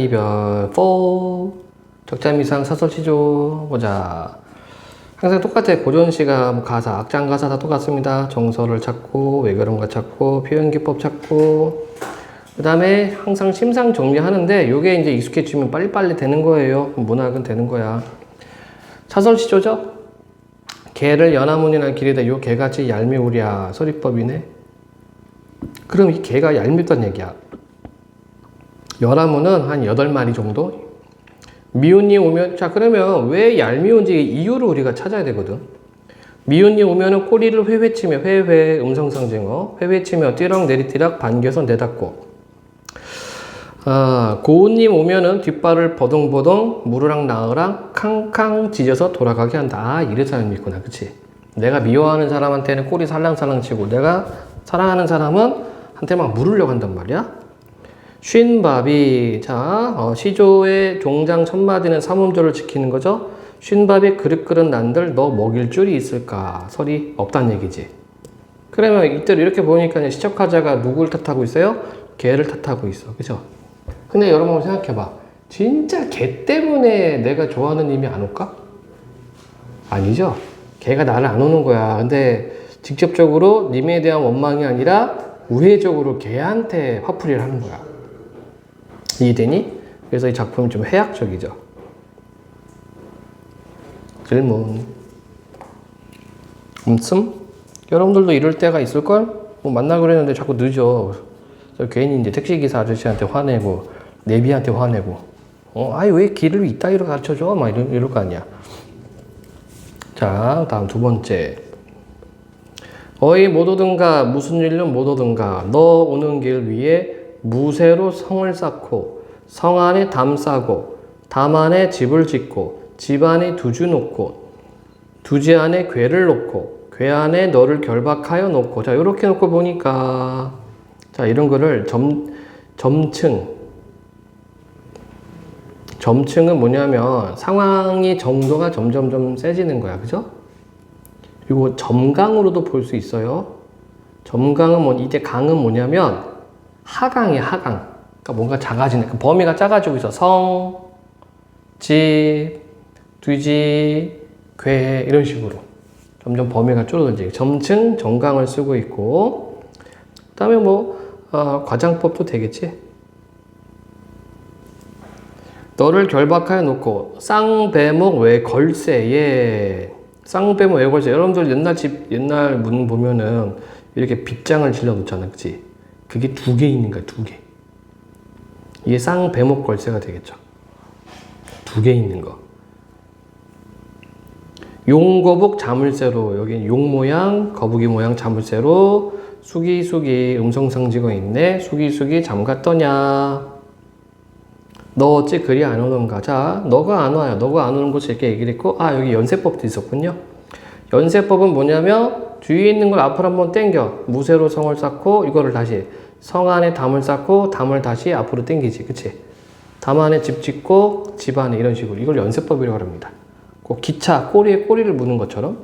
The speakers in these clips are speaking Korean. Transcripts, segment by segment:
이별 4 적자미상 사설시조 보자. 항상 똑같아. 고전시가 뭐 가사, 악장 가사 다 똑같습니다. 정서를 찾고 외교론가 찾고 표현기법 찾고 그 다음에 항상 심상 정리하는데 요게 이제 익숙해지면 빨리빨리 되는 거예요. 문학은 되는 거야. 사설시조죠? 개를 연화문이나 길이다. 요 개같이 얄미우랴 서리법이네. 그럼 이 개가 얄밉단 얘기야. 연화문은 한 8마리 정도? 미운이 오면, 자, 그러면 왜 얄미운지 이유를 우리가 찾아야 되거든. 미운이 오면은 꼬리를 회회치며, 회회, 음성상징어, 회회치며, 띠럭 내리띠럭, 반겨서 내닫고. 고운님 오면은 뒷발을 버덩버덩, 무르랑 나으랑, 캉캉 짖어서 돌아가게 한다. 이래서 얄밉구나. 그치? 내가 미워하는 사람한테는 꼬리 살랑살랑 치고, 내가 사랑하는 사람은 한테 막 물으려고 한단 말이야. 쉰밥이, 자, 시조의 종장 첫 마디는 삼음조를 지키는 거죠. 쉰밥이 그릇그릇 난들 너 먹일 줄이 있을까? 설이 없단 얘기지. 그러면 이때를 이렇게 보니까 시적하자가 누구를 탓하고 있어요? 개를 탓하고 있어. 그죠? 근데 여러분 생각해봐. 진짜 개 때문에 내가 좋아하는 님이 안 올까? 아니죠. 개가 나를 안 오는 거야. 근데 직접적으로 님에 대한 원망이 아니라 우회적으로 개한테 화풀이를 하는 거야. 이해되니? 그래서 이 작품이 좀 해학적이죠. 질문. 여러분들도 이럴 때가 있을걸? 뭐 만나고 그랬는데 자꾸 늦어. 괜히 이제 택시기사 아저씨한테 화내고, 내비한테 화내고, 아이, 왜 길을 이따위로 가르쳐줘? 막 이럴 거 아니야. 자, 다음 두 번째. 어이 못 오든가, 무슨 일로 못 오든가, 너 오는 길 위에 무쇠로 성을 쌓고 성 안에 담 싸고 담 안에 집을 짓고 집 안에 두주 놓고 두지 안에 궤를 놓고 궤 안에 너를 결박하여 놓고. 자, 이렇게 놓고 보니까, 자, 이런 거를 점층은 뭐냐면 상황이 정도가 점점 세지는 거야. 그죠? 그리고 점강으로도 볼 수 있어요. 점강은 뭐, 이제 강은 뭐냐면 하강이야, 하강. 그러니까 뭔가 작아지는, 그 범위가 작아지고 있어. 성, 집, 뒤지, 궤, 이런 식으로. 점점 범위가 줄어들지. 점층, 정강을 쓰고 있고. 그 다음에 뭐, 과장법도 되겠지. 너를 결박하여 놓고, 쌍배목 외 걸쇠에, 쌍배목 외 걸쇠. 여러분들 옛날 문 보면은 이렇게 빗장을 질러 놓잖아. 그치? 그게 2개 있는 거야, 2개. 이게 쌍배목 걸쇠가 되겠죠. 2개 있는 거. 용거북 자물쇠로, 여기 용 모양, 거북이 모양 자물쇠로 수기수기 음성상지가 있네. 수기수기 잠갔더냐. 너 어찌 그리 안 오는가. 자, 너가 안 와요. 너가 안 오는 것을 이렇게 얘기를 했고, 여기 연세법도 있었군요. 연세법은 뭐냐면 뒤에 있는 걸 앞으로 한번 당겨. 무쇠로 성을 쌓고 이거를 다시 성 안에 담을 쌓고 담을 다시 앞으로 당기지. 그치? 담 안에 집 짓고 집 안에 이런 식으로. 이걸 연세법이라고 합니다. 꼭 기차 꼬리에 꼬리를 무는 것처럼.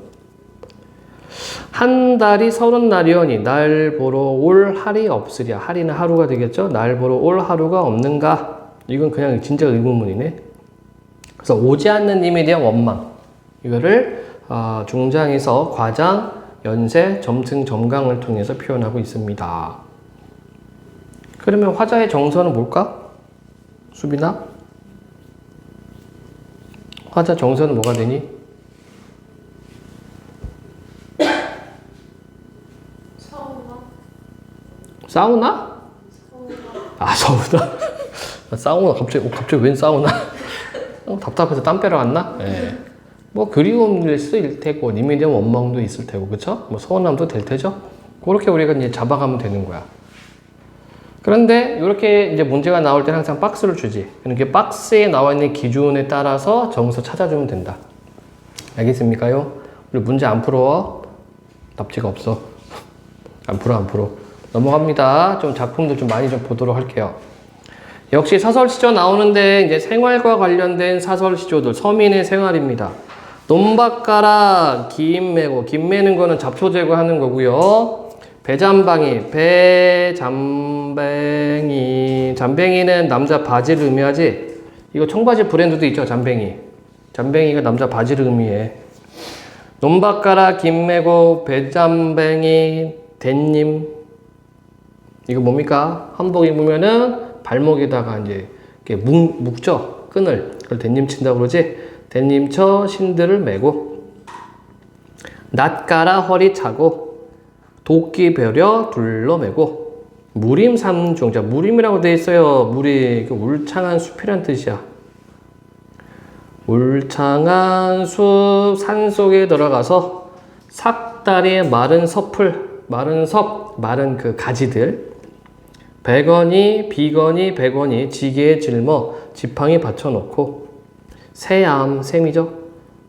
한 달이 30날이오니 날 보러 올 할이 없으랴. 할이는 하루가 되겠죠? 날 보러 올 하루가 없는가? 이건 그냥 진짜 의문문이네. 그래서 오지 않는 님에 대한 원망. 이거를 중장에서 과장, 연세, 점층, 점강을 통해서 표현하고 있습니다. 그러면 화자의 정서는 뭘까? 수빈아? 화자 정서는 뭐가 되니? 사우나? 사우나? 사우나? 갑자기 웬 사우나? 답답해서 땀 빼러 갔나? 예. 뭐 그리움일 있을 테고, 님에 대한 원망도 있을 테고, 그쵸? 뭐 서운함도 될 테죠? 그렇게 우리가 이제 잡아가면 되는 거야. 그런데 이렇게 이제 문제가 나올 때는 항상 박스를 주지. 이렇게 박스에 나와 있는 기준에 따라서 정서 찾아주면 된다. 알겠습니까요? 우리 문제 안 풀어. 답지가 없어. 안 풀어. 넘어갑니다. 좀 작품도 좀 많이 좀 보도록 할게요. 역시 사설시조 나오는데 이제 생활과 관련된 사설시조들, 서민의 생활입니다. 논밭가라 김 매고, 김 매는 거는 잡초 제거하는 거고요. 배잠방이, 배잠뱅이. 잠뱅이는 남자 바지를 의미하지? 이거 청바지 브랜드도 있죠, 잠뱅이. 잠뱅이가 남자 바지를 의미해. 논밭가라 김매고 배잠뱅이 대님. 이거 뭡니까? 한복 입으면은 발목에다가 이제 이렇게 묶죠? 끈을. 그걸 대님 친다고 그러지? 대님 쳐 신들을 메고. 낫가라 허리 차고. 도끼 벼려 둘러매고. 무림 삼중. 자, 무림이라고 돼 있어요. 물이 울창한 숲이란 뜻이야. 울창한 숲 산속에 들어가서 삭다리에 마른 섭을, 마른 섭, 마른 그 가지들, 백원이, 비건이, 백원이 지게에 짊어 지팡이 받쳐놓고 새암, 샘이죠.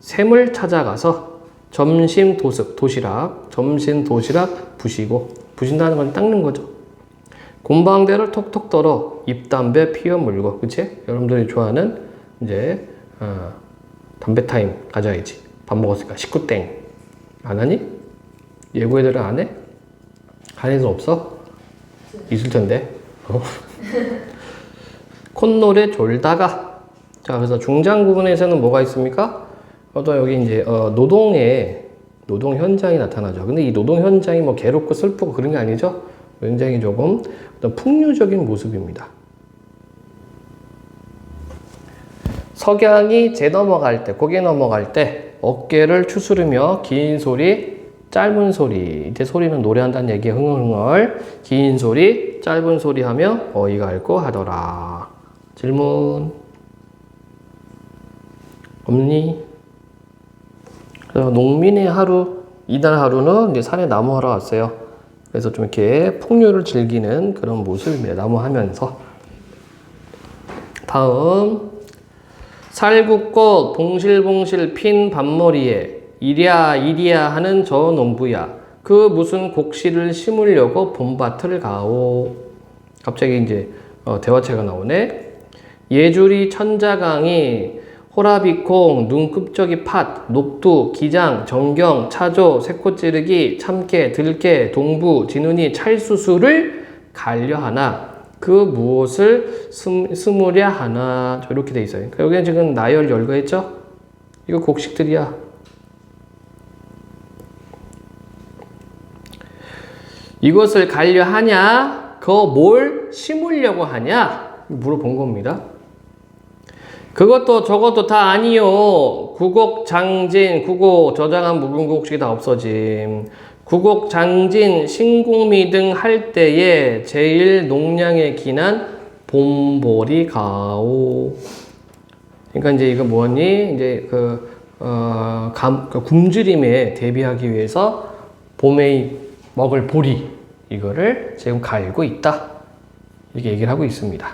샘을 찾아가서 점심 도습, 도시락, 점심 도시락 부시고, 부신다는 건 닦는 거죠. 곰방대를 톡톡 떨어 입담배 피워 물고, 그치? 여러분들이 좋아하는 이제 담배 타임 가져야지. 밥 먹었으니까 식구땡. 안 하니? 예고 애들은 안 해? 한 애들 없어? 있을 텐데. 콧노래 졸다가. 자, 그래서 중장 부분에서는 뭐가 있습니까? 또 여기 이제 노동 현장이 나타나죠. 근데 이 노동 현장이 뭐 괴롭고 슬프고 그런 게 아니죠. 굉장히 조금 어떤 풍류적인 모습입니다. 석양이 재 넘어갈 때, 고개 넘어갈 때 어깨를 추스르며 긴 소리, 짧은 소리. 이제 소리는 노래한다는 얘기에 흥얼흥얼. 긴 소리, 짧은 소리 하며 어이가 앓고 하더라. 질문 없니? 그래서 농민의 하루, 이날 하루는 이제 산에 나무하러 왔어요. 그래서 좀 이렇게 풍류를 즐기는 그런 모습입니다. 나무하면서. 다음. 살구꽃 봉실봉실 핀 밭머리에 이랴 이랴 하는 저 농부야. 그 무슨 곡식을 심으려고 봄밭을 가오. 갑자기 이제 대화체가 나오네. 예주리 천자강이 호라비콩, 눈급저기 팥, 녹두, 기장, 정경, 차조, 새꽃찌르기, 참깨, 들깨, 동부, 진운이, 찰수수를 갈려하나 그 무엇을 스무랴 하나. 이렇게 돼 있어요. 그러니까 여기는 지금 나열 열거했죠? 이거 곡식들이야. 이것을 갈려 하냐? 그거 뭘 심으려고 하냐? 물어본 겁니다. 그것도 저것도 다 아니요. 구곡장진, 구곡 저장한 묵은 곡식이 다 없어짐. 구곡장진, 신궁미 등 할 때에 제일 농량에 기난 봄보리 가오. 그러니까 이제 이거 뭐니? 이제 그 굶주림에 대비하기 위해서 봄에 먹을 보리, 이거를 지금 갈고 있다. 이렇게 얘기를 하고 있습니다.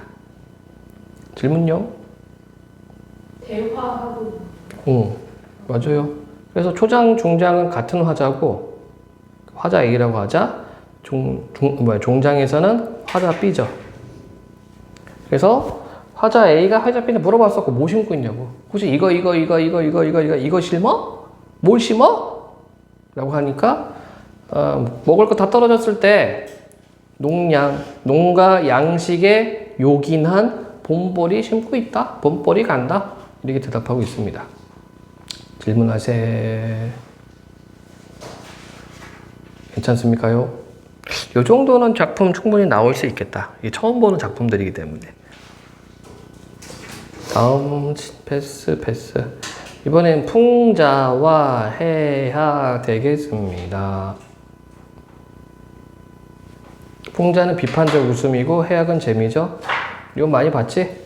질문요? 대화하고. 맞아요. 그래서 초장, 중장은 같은 화자고, 화자 A라고 하자, 종장에서는 화자 B죠. 그래서 화자 A가 화자 B한테 물어봤었고, 뭐 심고 있냐고. 혹시 이거 심어? 뭘 심어? 라고 하니까, 먹을 거 다 떨어졌을 때, 농가 양식에 요긴한 봄보리 심고 있다. 봄보리 간다. 이렇게 대답하고 있습니다. 질문하세. 괜찮습니까요? 이 정도는 작품 충분히 나올 수 있겠다. 이게 처음 보는 작품들이기 때문에. 다음 패스. 이번엔 풍자와 해학 되겠습니다. 풍자는 비판적 웃음이고 해학은 재미죠. 이거 많이 봤지?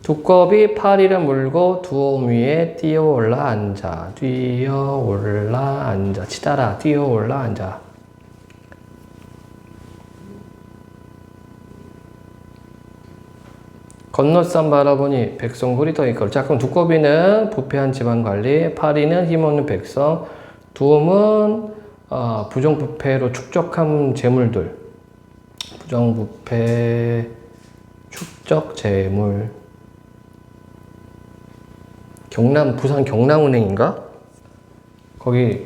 두꺼비 파리를 물고 두엄 위에 뛰어올라 앉아. 치다라 뛰어올라 앉아. 건너산 바라보니 백성 홀이 더 있걸. 자, 그럼 두꺼비는 부패한 지방관리, 파리는 힘없는 백성, 두엄은 부정부패로 축적한 재물들. 부정부패 축적 재물. 부산 경남은행인가? 거기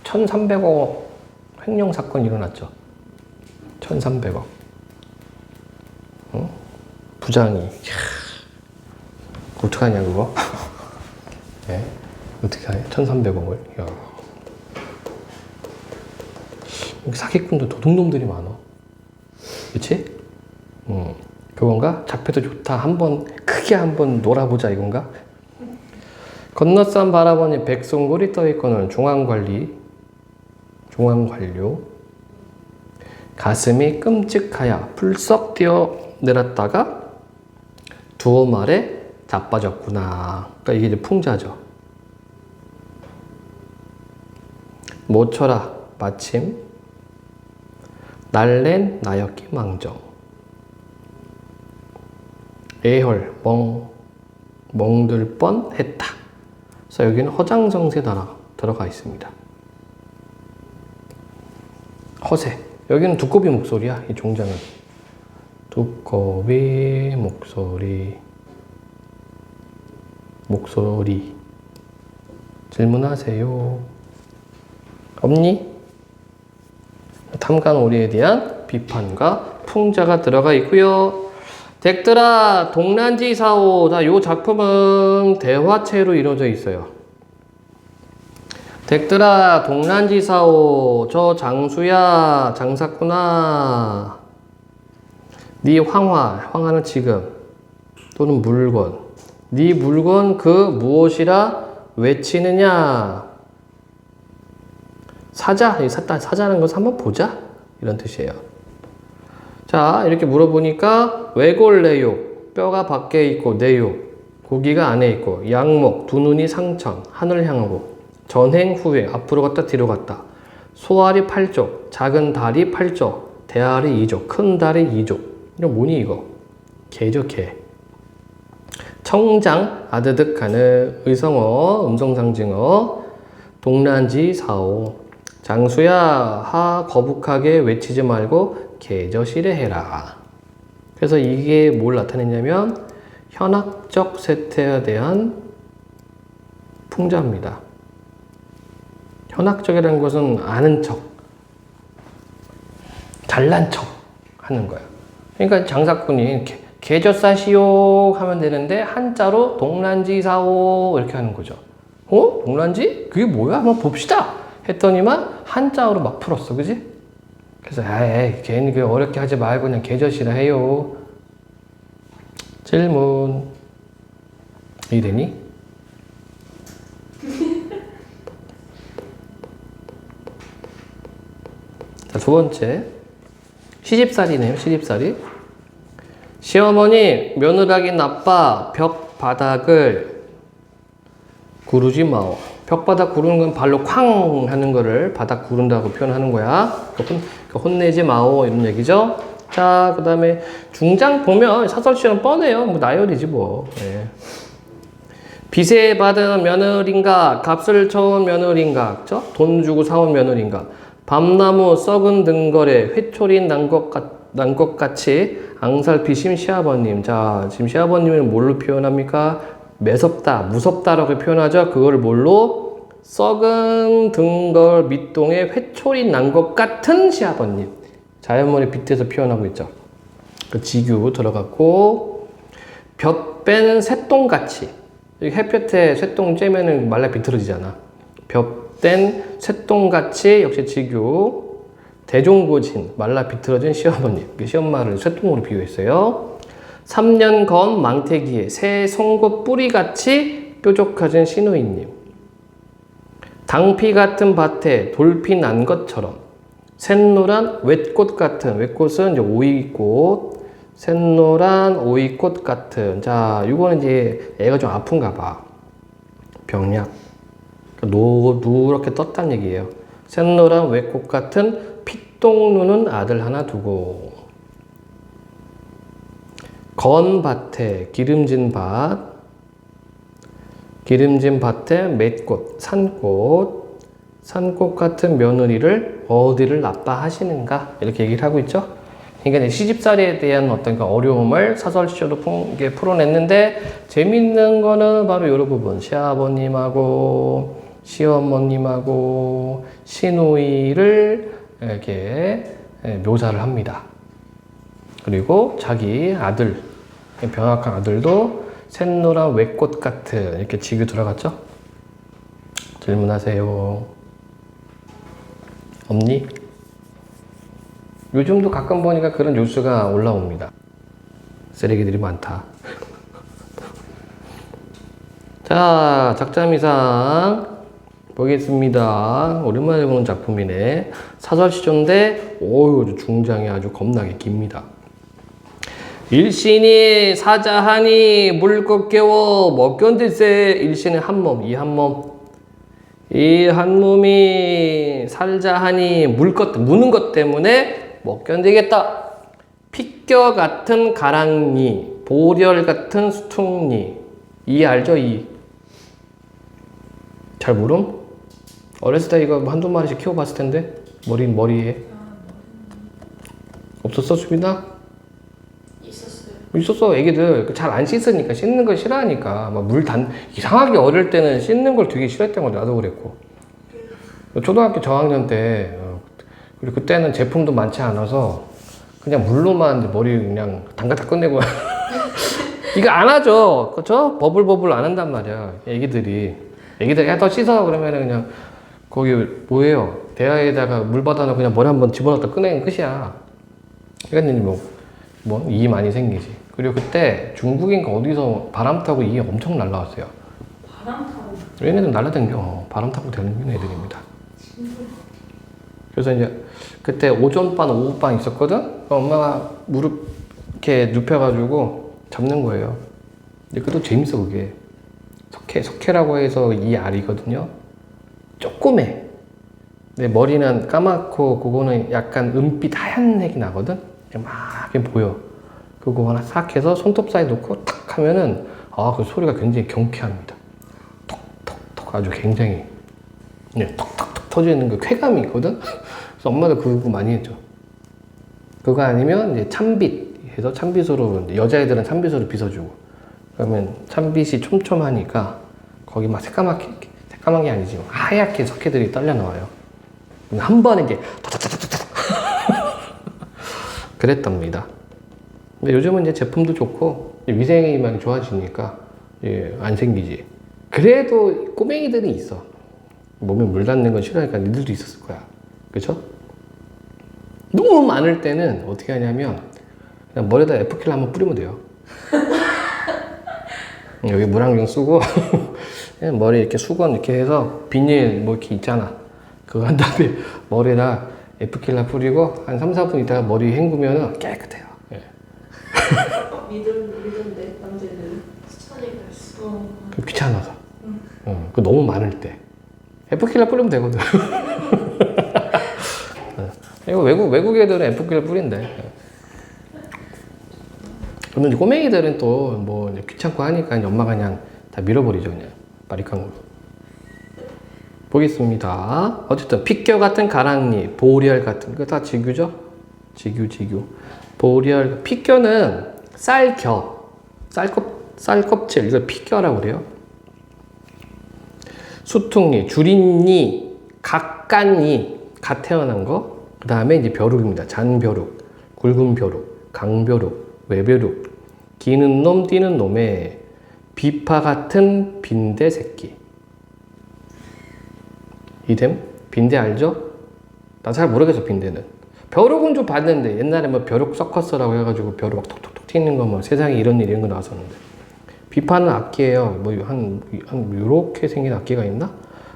1,300억 횡령 사건이 일어났죠. 1300억. 응? 부장이. 이야, 어떡하냐, 그거? 네? 어떻게 하냐? 1300억을. 야. 사기꾼도 도둑놈들이 많아. 그치? 그건가? 잡혀도 좋다. 크게 한번 놀아보자, 이건가? 건너산 바라보니 백송골이 떠있거늘 중앙관료. 가슴이 끔찍하여 풀썩 뛰어내렸다가 두어 말에 자빠졌구나. 그러니까 이게 이제 풍자죠. 모처라 마침 날랜 나였기 망정. 애헐 멍들 뻔했다. 그래서 여기는 허장성세 들어가 있습니다. 허세. 여기는 두꺼비 목소리야. 이 종장은 두꺼비 목소리. 질문하세요. 없니? 탐관오리에 대한 비판과 풍자가 들어가 있고요. 댁들아 동란지사오. 자, 요 작품은 대화체로 이루어져 있어요. 댁들아 동란지사오. 저 장수야 장사꾼아. 네 황화는 지금 또는 물건. 네 물건 그 무엇이라 외치느냐. 사자는 것을 한번 보자 이런 뜻이에요. 자, 이렇게 물어보니까 외골내욕, 뼈가 밖에 있고 내욕, 고기가 안에 있고, 양목, 두 눈이 상천, 하늘 향하고, 전행 후회, 앞으로 갔다 뒤로 갔다, 소알이 8쪽, 작은 다리 8쪽, 대알이 2쪽, 큰 다리 2쪽. 이거 뭐니 이거? 개죠, 개. 청장, 아드득하는 의성어, 음성상징어, 동란지사오. 장수야, 하 거북하게 외치지 말고 개저시래 해라. 그래서 이게 뭘 나타내냐면 현학적 세태에 대한 풍자입니다. 현학적이라는 것은 아는 척, 잘난 척 하는 거야. 그러니까 장사꾼이 개저사시오 하면 되는데 한자로 동란지사오 이렇게 하는 거죠. 동란지? 그게 뭐야? 한번 봅시다. 했더니만 한자어로 막 풀었어. 그지? 그래서 에이 괜히 그 어렵게 하지 말고 그냥 개저시라 해요. 질문 이되니? 자, 두 번째 시집살이네요. 시집살이. 시어머니 며느라기 나빠 벽 바닥을 구르지 마오. 벽바닥 구르는 건 발로 쾅 하는 거를 바닥 구른다고 표현하는 거야. 혼내지 마오 이런 얘기죠. 자, 그 다음에 중장 보면 사설시는 뻔해요. 뭐 나열이지 뭐. 네. 빚에 받은 며느린가, 값을 쳐온 며느린가, 그죠? 돈 주고 사온 며느린가, 밤나무 썩은 등거래, 회초리 난 것 같이 앙살피심 시아버님. 자, 지금 시아버님을 뭘로 표현합니까? 매섭다, 무섭다라고 표현하죠. 그걸 뭘로? 썩은 등걸 밑동에 회초리 난 것 같은 시아버님. 자연문의 빗대서 표현하고 있죠. 그 지규 들어갔고, 볕 뺀 쇳똥같이. 햇볕에 쇳똥 쬐면은 말라 비틀어지잖아. 볕 뺀 쇳똥같이 역시 지규. 대종고진, 말라 비틀어진 시어머님. 시엄마를 쇳똥으로 비유했어요. 3년 건 망태기에 새 송곳 뿌리같이 뾰족해진 시누이님. 당피 같은 밭에 돌피 난 것처럼 샛노란 웻꽃 같은, 웻꽃은 이제 오이꽃, 샛노란 오이꽃 같은. 자, 이거는 이제 애가 좀 아픈가 봐. 병약. 누렇게 떴단 얘기예요. 샛노란 웻꽃 같은 핏똥 누는 아들 하나 두고. 건밭에 기름진 밭에 맷꽃, 산꽃 같은 며느리를 어디를 나빠하시는가 이렇게 얘기를 하고 있죠. 그러니까 시집살이에 대한 어떤 그 어려움을 사설시로 풀어냈는데 재밌는 거는 바로 이런 부분. 시아버님하고 시어머님하고 시누이를 이렇게 묘사를 합니다. 그리고 자기 아들, 병약한 아들도 샛노란 외꽃 같은 이렇게 지교 들어갔죠? 질문하세요. 없니? 요즘도 가끔 보니까 그런 뉴스가 올라옵니다. 쓰레기들이 많다. 자, 작자미상 보겠습니다. 오랜만에 보는 작품이네. 사설시조인데 오유 중장이 아주 겁나게 깁니다. 일신이 사자하니 물것 깨워 먹견들세. 일신은 한몸, 이 한몸. 이 한몸이 살자하니 무는 것 때문에 못 견디겠다. 핏겨 같은 가랑니, 보리얼 같은 수퉁니. 이 알죠? 이. 잘 모름? 어렸을 때 이거 한두 마리씩 키워봤을 텐데 머리에 없었어 수빈아? 있었어. 애기들 잘 안 씻으니까 씻는 걸 싫어하니까 막 이상하게 어릴 때는 씻는 걸 되게 싫어했던 거 나도 그랬고 초등학교 저학년 때 그리고 그때는 제품도 많지 않아서 그냥 물로만 머리 그냥 담갔다 끝내고 이거 안 하죠. 그쵸? 버블버블 안 한단 말이야. 애기들 야 더 씻어 그러면은 그냥 거기 뭐예요? 대야에다가 물 받아놓고 그냥 머리 한번 집어넣었다 꺼내면 끝이야. 그러니까 이 많이 생기지. 그리고 그때 중국인가 어디서 바람 타고 이 엄청 날라왔어요. 바람 타고? 얘네들 날라다녀. 바람 타고 다니는 애들입니다. 그래서 이제 그때 오전반, 오후반 있었거든? 엄마가 무릎 이렇게 눕혀가지고 잡는 거예요. 근데 그것도 재밌어, 그게. 석회라고 해서 이 알이거든요. 조그매. 근데 머리는 까맣고 그거는 약간 은빛 하얀 색이 나거든? 막 이렇게 보여. 그거 하나 싹 해서 손톱 사이에 놓고 탁 하면은 그 소리가 굉장히 경쾌합니다. 톡톡톡 아주 굉장히 톡톡톡 터지는 그 쾌감이 있거든? 그래서 엄마도 그거 많이 했죠. 그거 아니면 이제 참빗 해서 참빗으로 여자애들은 참빗으로 빗어주고 그러면 참빗이 촘촘하니까 거기 막 새까만 게 아니지 하얗게 석회들이 딸려 나와요. 한 번에 이제 타타타타타 그랬답니다. 근데 요즘은 이제 제품도 좋고 위생이 많이 좋아지니까 안 생기지. 그래도 꼬맹이들이 있어. 몸에 물 닿는 건 싫어하니까 니들도 있었을 거야. 그쵸? 너무 많을 때는 어떻게 하냐면 그냥 머리에다 에프킬러 한번 뿌리면 돼요. 여기 물안경 쓰고 머리 이렇게 수건 이렇게 해서 비닐 뭐 이렇게 있잖아. 그거 한 다음에 머리에다 에프킬러 뿌리고 한 3, 4분 있다가 머리 헹구면 깨끗해요. 예. 믿은데 남자들은 추천이 갈수. 귀찮아서. 그 너무 많을 때 에프킬러 뿌리면 되거든. 이거 외국 애들은 에프킬러 뿌린대. 그러면 이제 꼬맹이들은 또 뭐 귀찮고 하니까 엄마가 그냥 다 밀어버리죠, 그냥 바리깡으로. 보겠습니다. 어쨌든 핏겨 같은 가랑니, 보리알 같은 거 다 지규죠? 지규. 보리알, 핏겨는 쌀겨, 쌀껍질, 이걸 핏겨라고 그래요. 수퉁니, 줄임니, 각간니, 갓 태어난 거. 그 다음에 이제 벼룩입니다. 잔벼룩, 굵은 벼룩, 강벼룩, 외벼룩, 기는 놈, 뛰는 놈에 비파 같은 빈대 새끼. 이됨? 빈대 알죠? 나 잘 모르겠어, 빈대는. 벼룩은 좀 봤는데, 옛날에 뭐 벼룩 서커스라고 해가지고 벼룩 막 톡톡톡 튀는 거 뭐 세상에 이런 거 나왔었는데. 비파는 악기예요. 요렇게 생긴 악기가 있나?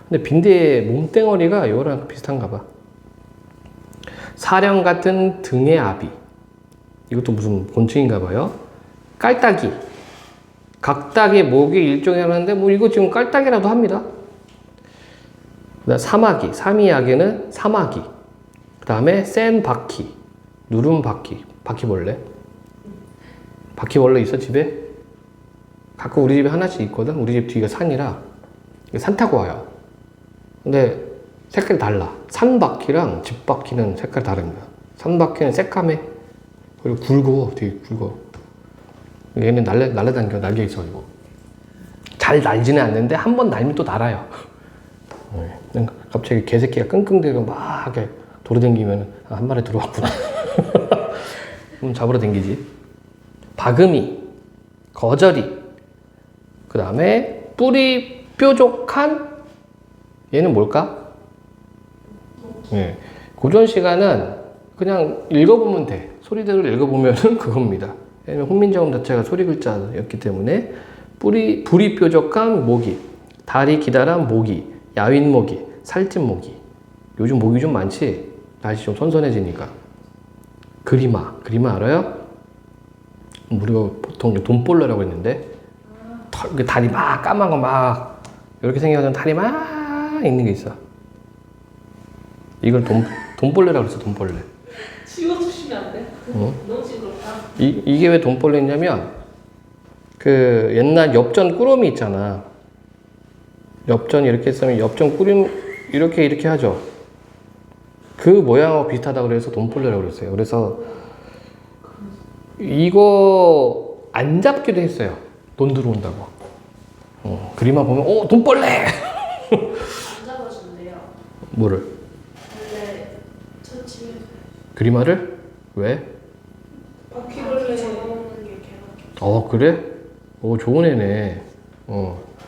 근데 빈대의 몸뚱어리가 요거랑 비슷한가 봐. 사령 같은 등의 아비. 이것도 무슨 곤충인가 봐요. 깔따기. 각닭의 목이 일종의 하나인데, 이거 지금 깔따기라도 합니다. 그 다음 사마귀. 사미야개는 사마귀. 그 다음에 센 바퀴. 누름 바퀴. 바퀴벌레. 바퀴벌레 있어, 집에? 가끔 우리 집에 하나씩 있거든? 우리 집 뒤가 산이라. 산 타고 와요. 근데 색깔이 달라. 산 바퀴랑 집 바퀴는 색깔 다릅니다. 산 바퀴는 새까매. 그리고 굵어. 되게 굵어. 얘는 날라다니겨. 날개 있어가지고. 잘 날지는 않는데 한 번 날면 또 날아요. 갑자기 개새끼가 끙끙대고 막 이렇게 돌아다니면 한 마리 들어왔구나. 잡으러 댕기지. 바금이, 거저리, 그 다음에 뿌리 뾰족한 얘는 뭘까? 예. 고전 시가는 그냥 읽어보면 돼. 소리대로 읽어보면은 그겁니다. 왜냐면 훈민정음 자체가 소리 글자였기 때문에 불이 뾰족한 모기, 다리 기다란 모기, 야윈 모기, 살찐 모기. 요즘 모기 좀 많지? 날씨 좀 선선해지니까. 그리마 알아요? 우리가 보통 돈볼러라고 했는데 다리 막 까만 거 막 이렇게 생겨서 다리 막 있는 게 있어. 이걸 돈벌레라고 그랬어. 돈벌레. 지워주시면 안 돼? 어? 너무 징그럽다. 이게 왜 돈벌레냐면 그 옛날 엽전 꾸러미 있잖아. 엽전 이렇게 쓰면 엽전 꾸림 이렇게 하죠. 그 모양하고 비슷하다고 그래서 돈벌레라고 그랬어요. 그래서 이거 안 잡기도 했어요. 돈 들어온다고. 그림만 보면 돈벌레. 안 잡아준대요. 뭐를? 원래 천치면 그림화를? 왜? 바퀴벌레 잡아먹는 게 개가. 그래? 좋은 애네.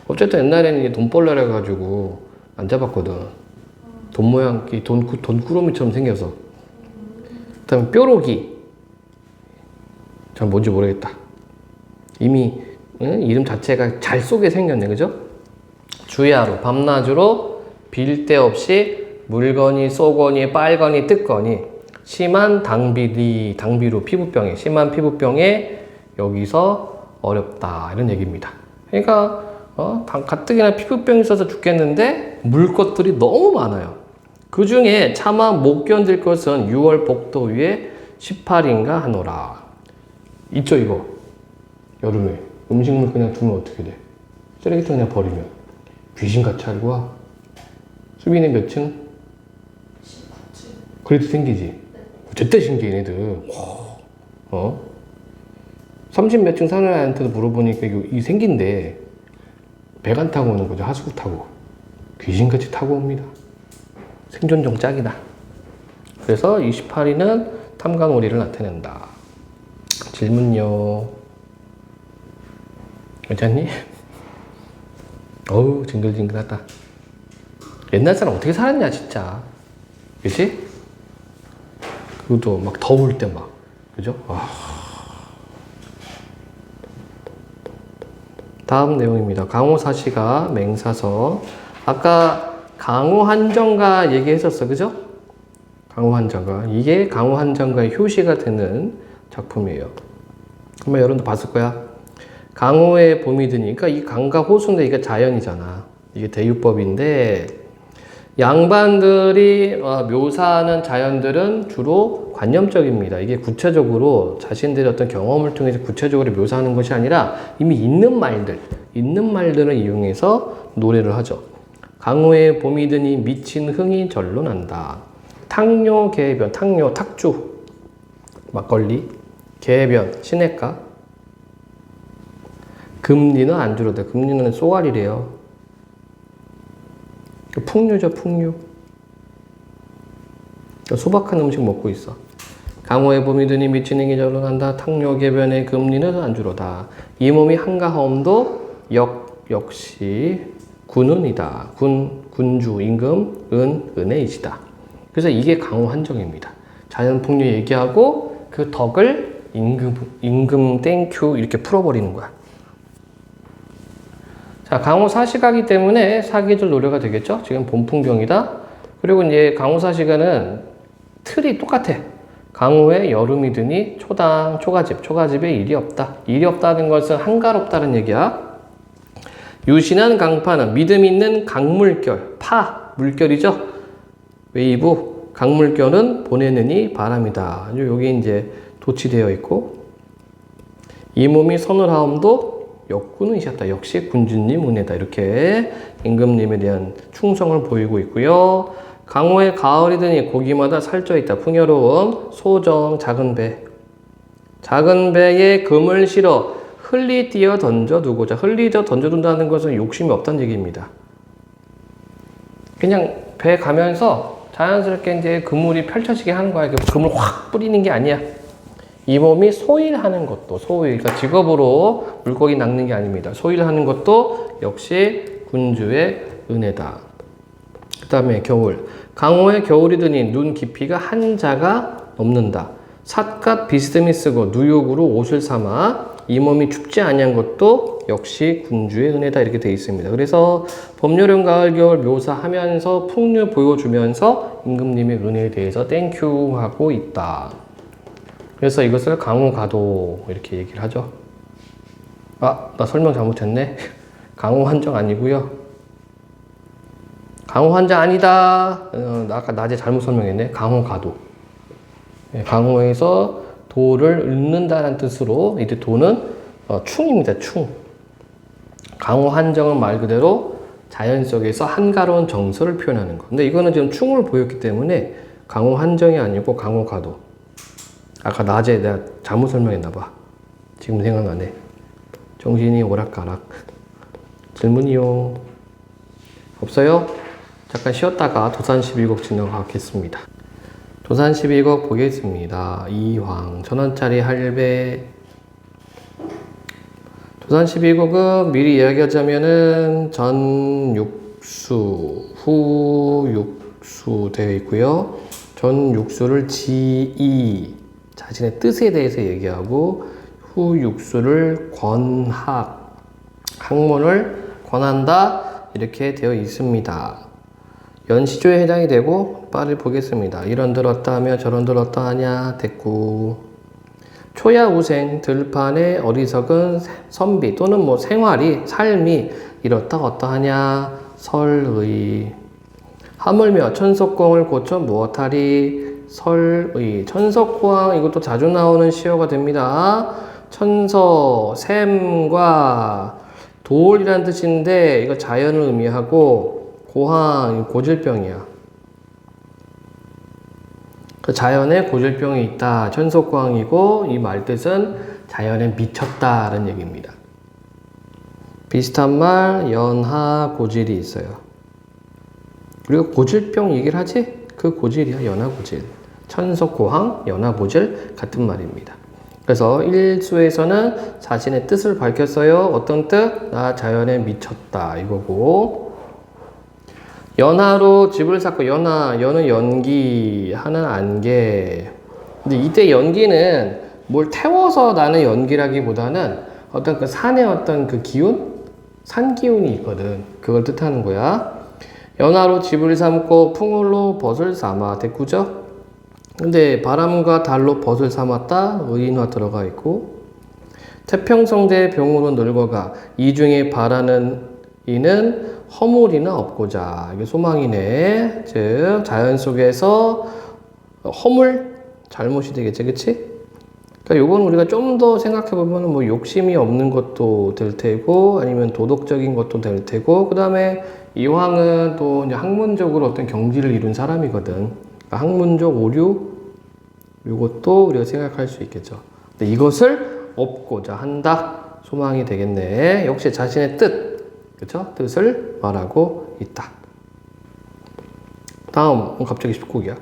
어쨌든 옛날에는 이게 돈벌레라 가지고 안 잡았거든. 돈 모양, 돈 꾸러미처럼 생겨서. 그 다음에 뾰로기. 잘 뭔지 모르겠다. 이미 이름 자체가 잘 쏘게 생겼네. 그죠? 주야로, 밤낮으로 빌 데 없이 물거니 쏘거니 빨거니 뜯거니 심한 당비로 피부병에 심한 피부병에 여기서 어렵다 이런 얘기입니다. 그러니까 가뜩이나 피부병이 있어서 죽겠는데 물 것들이 너무 많아요. 그 중에 차마 못 견딜 것은 6월 복도 위에 18인가 하노라. 있죠 이거. 여름에 음식물 그냥 두면 어떻게 돼? 쓰레기통 그냥 버리면 귀신같이 알고 와. 수빈이 몇 층? 19층. 그래도 생기지?絶対 신기해 얘네들. 30몇 층 사는 애한테도 물어보니까 이 생긴데 배관 타고 오는 거죠. 하수구 타고. 귀신같이 타고 옵니다. 생존종 짝이다. 그래서 28위는 탐관오리를 나타낸다. 질문요. 괜찮니? 어우 징글징글하다. 옛날 사람 어떻게 살았냐 진짜. 그치? 그것도 막 더울 때 막 그죠? 다음 내용입니다. 강호사시가 맹사서. 아까 강호한정가 얘기했었어. 그죠? 강호한정가. 이게 강호한정가의 효시가 되는 작품이에요. 아마 여러분도 봤을 거야. 강호의 봄이 드니까 이 강과 호수인데 이게 자연이잖아. 이게 대유법인데 양반들이 묘사하는 자연들은 주로 관념적입니다. 이게 구체적으로 자신들의 어떤 경험을 통해서 구체적으로 묘사하는 것이 아니라 이미 있는 말들을 이용해서 노래를 하죠. 강호의 봄이 드니 미친 흥이 절로 난다. 탕료, 개변, 탕료, 탁주, 막걸리, 개변, 시냇가, 금리는 안주로다. 금리는 쏘가리래요. 풍류죠, 풍류. 소박한 음식 먹고 있어. 강호의 봄이 드니 미친 흥이 절로 난다. 탕료, 개변의 금리는 안주로다. 이 몸이 한가하옴도 역시 군은이다. 군주, 임금, 은혜이시다. 그래서 이게 강호 한정입니다. 자연 풍류 얘기하고 그 덕을 임금 땡큐 이렇게 풀어버리는 거야. 자, 강호 사시가기 때문에 사계절 노래가 되겠죠? 지금 봄 풍경이다. 그리고 이제 강호 사시가는 틀이 똑같아. 강호의 여름이 드니 초가집에 일이 없다. 일이 없다는 것은 한가롭다는 얘기야. 유신한 강파는 믿음 있는 강물결, 물결이죠. 웨이브, 강물결은 보내느니 바람이다. 여기 이제 도치되어 있고, 이 몸이 서늘하옴도 역군이셨다. 역시 군주님 은혜다. 이렇게 임금님에 대한 충성을 보이고 있고요. 강호의 가을이 드니 고기마다 살쪄 있다. 풍요로움, 소정, 작은 배. 작은 배에 금을 실어 흘리 뛰어 던져두고자. 던져둔다는 것은 욕심이 없다는 얘기입니다. 그냥 배 가면서 자연스럽게 이제 그물이 펼쳐지게 하는 거야. 그물 확 뿌리는 게 아니야. 이 몸이 소일하는 것도, 소일, 그러니까 직업으로 물고기 낚는 게 아닙니다. 소일하는 것도 역시 군주의 은혜다. 그 다음에 겨울. 강호에 겨울이 드니 눈 깊이가 한 자가 넘는다. 삿갓 비스듬히 쓰고 누욕으로 옷을 삼아 이 몸이 춥지 아니한 것도 역시 군주의 은혜다. 이렇게 되어 있습니다. 그래서 봄, 여름, 가을, 겨울 묘사하면서 풍류 보여주면서 임금님의 은혜에 대해서 땡큐 하고 있다. 그래서 이것을 강호가도 이렇게 얘기를 하죠. 아, 나 설명 잘못했네. 강호한정 아니고요. 강호한정 아니다. 나 아까 낮에 잘못 설명했네. 강호가도. 네, 강호에서 도를 읊는다는 뜻으로 이때 도는 충입니다. 충. 강호한정은 말 그대로 자연 속에서 한가로운 정서를 표현하는 거. 근데 이거는 지금 충을 보였기 때문에 강호한정이 아니고 강호가도. 아까 낮에 내가 잘못 설명했나 봐. 지금 생각나네. 정신이 오락가락. 질문이요. 없어요? 잠깐 쉬었다가 도산 12곡 진행하겠습니다. 도산 12곡 보겠습니다. 이황, 1000원짜리 할배. 도산 12곡은 미리 이야기하자면은 전 육수, 후 육수 되어 있고요. 전 육수를 지이, 자신의 뜻에 대해서 얘기하고, 후 육수를 권학, 학문을 권한다. 이렇게 되어 있습니다. 연시조에 해당이 되고 빠르게 보겠습니다. 이런들 어떠하며 저런들 어떠하냐 됐고, 초야우생 들판의 어리석은 선비 또는 뭐 생활이 삶이 이렇다 어떠하냐 설의, 하물며 천석공을 고쳐 무엇하리 설의. 천석고항 이것도 자주 나오는 시어가 됩니다. 천서 샘과 돌이란 뜻인데 이거 자연을 의미하고, 고항, 고질병이야. 그 자연에 고질병이 있다. 천석고항이고, 이 말뜻은 자연에 미쳤다라는 얘기입니다. 비슷한 말, 연하, 고질이 있어요. 우리가 고질병 얘기를 하지? 그 고질이야, 연하, 고질. 천석고항, 연하, 고질, 같은 말입니다. 그래서 일수에서는 자신의 뜻을 밝혔어요. 어떤 뜻? 나 자연에 미쳤다. 이거고, 연하로 집을 샀고, 연은 연기, 하는 안개. 근데 이때 연기는 뭘 태워서 나는 연기라기보다는 어떤 그 산의 어떤 그 기운? 산 기운이 있거든. 그걸 뜻하는 거야. 연하로 집을 삼고 풍울로 벗을 삼아. 됐구죠? 근데 바람과 달로 벗을 삼았다. 의인화 들어가 있고, 태평성대 병으로 늙어가 이 중에 바라는 이는 허물이는 없고자. 이게 소망이네. 즉 자연 속에서 허물 잘못이 되겠지, 그치? 그러니까 요건 우리가 좀 더 생각해 보면 뭐 욕심이 없는 것도 될 테고, 아니면 도덕적인 것도 될 테고, 그 다음에 이황은 또 이제 학문적으로 어떤 경지를 이룬 사람이거든. 그러니까 학문적 오류, 요것도 우리가 생각할 수 있겠죠. 근데 이것을 얻고자 한다. 소망이 되겠네. 역시 자신의 뜻. 그쵸? 뜻을 말하고 있다. 다음, 갑자기 10곡이야.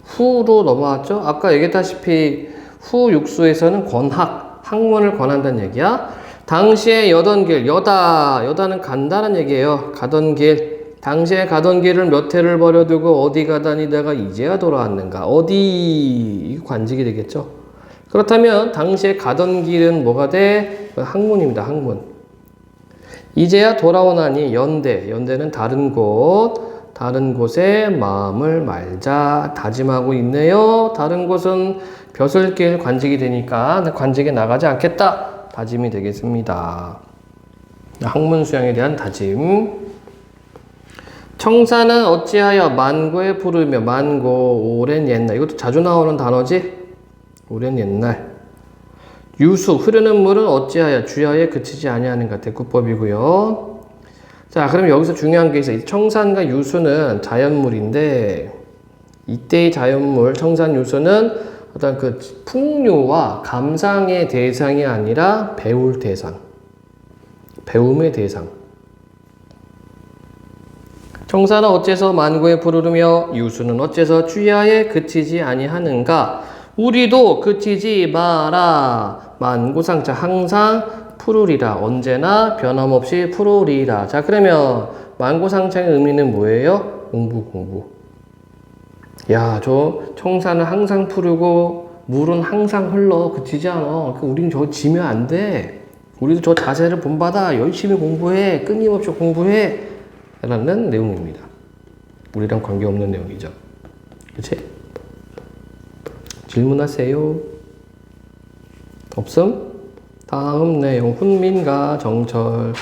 후로 넘어왔죠? 아까 얘기했다시피 후 육수에서는 권학, 학문을 권한다는 얘기야. 당시에 여던 길, 여다는 간다는 얘기예요. 가던 길. 당시에 가던 길을 몇 해를 버려두고 어디 가다니다가 이제야 돌아왔는가. 어디, 이거 관직이 되겠죠? 그렇다면 당시에 가던 길은 뭐가 돼? 학문입니다. 학문. 이제야 돌아오나니 연대는 다른 곳에 마음을 말자 다짐하고 있네요. 다른 곳은 벼슬길 관직이 되니까 관직에 나가지 않겠다. 다짐이 되겠습니다. 학문 수양에 대한 다짐. 청사는 어찌하여 만고에 부르며, 만고 오랜 옛날, 이것도 자주 나오는 단어지. 오랜 옛날. 유수, 흐르는 물은 어찌하여 주야에 그치지 아니하는가. 대구법이고요. 자, 그럼 여기서 중요한 게 있어요. 청산과 유수는 자연물인데, 이때의 자연물, 청산, 유수는 어떤 그 풍류와 감상의 대상이 아니라 배울 대상, 배움의 대상. 청사는 어째서 만고에 부르르며 유수는 어째서 주야에 그치지 아니하는가. 우리도 그치지 마라. 만고상차 항상 푸르리라. 언제나 변함없이 푸르리라. 자, 그러면 만고상차의 의미는 뭐예요? 공부. 야, 저 청사는 항상 푸르고 물은 항상 흘러. 그치지 않아. 우린 저거 지면 안 돼. 우리도 저 자세를 본받아. 열심히 공부해. 끊임없이 공부해. 라는 내용입니다. 우리랑 관계없는 내용이죠. 그치? 질문하세요. 없음? 다음 내용. 훈민가 정철.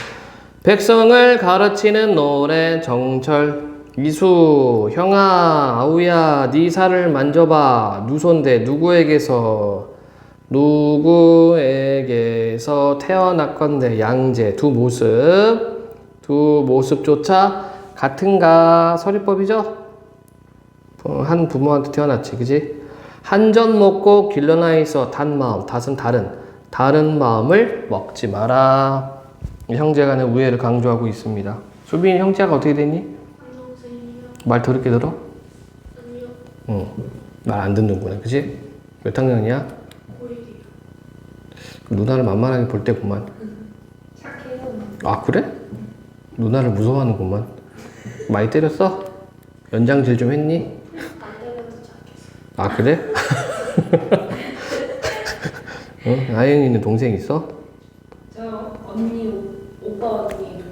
백성을 가르치는 노래 정철. 이수, 형아, 아우야, 네 살을 만져봐. 누손데 누구에게서 태어났건데 양재 두 모습조차 같은가. 서리법이죠? 한 부모한테 태어났지, 그지? 한 젖 먹고 길러나 있어 단마음. 닷은 다른 마음을 먹지 마라. 형제간의 우애를 강조하고 있습니다. 수빈이 형제가 어떻게 되니? 한동생이요. 말 더럽게 들어? 아니요. 응. 말 안 듣는구나, 그지? 몇 학년이야? 고일이요. 누나를 만만하게 볼 때구만. 착해요. 아, 그래? 누나를 무서워하는구만. 많이 때렸어? 연장질 좀 했니? 안 때려도 착했어. 아, 그래? 응? 아영이는 동생 있어? 저 언니, 오빠 언니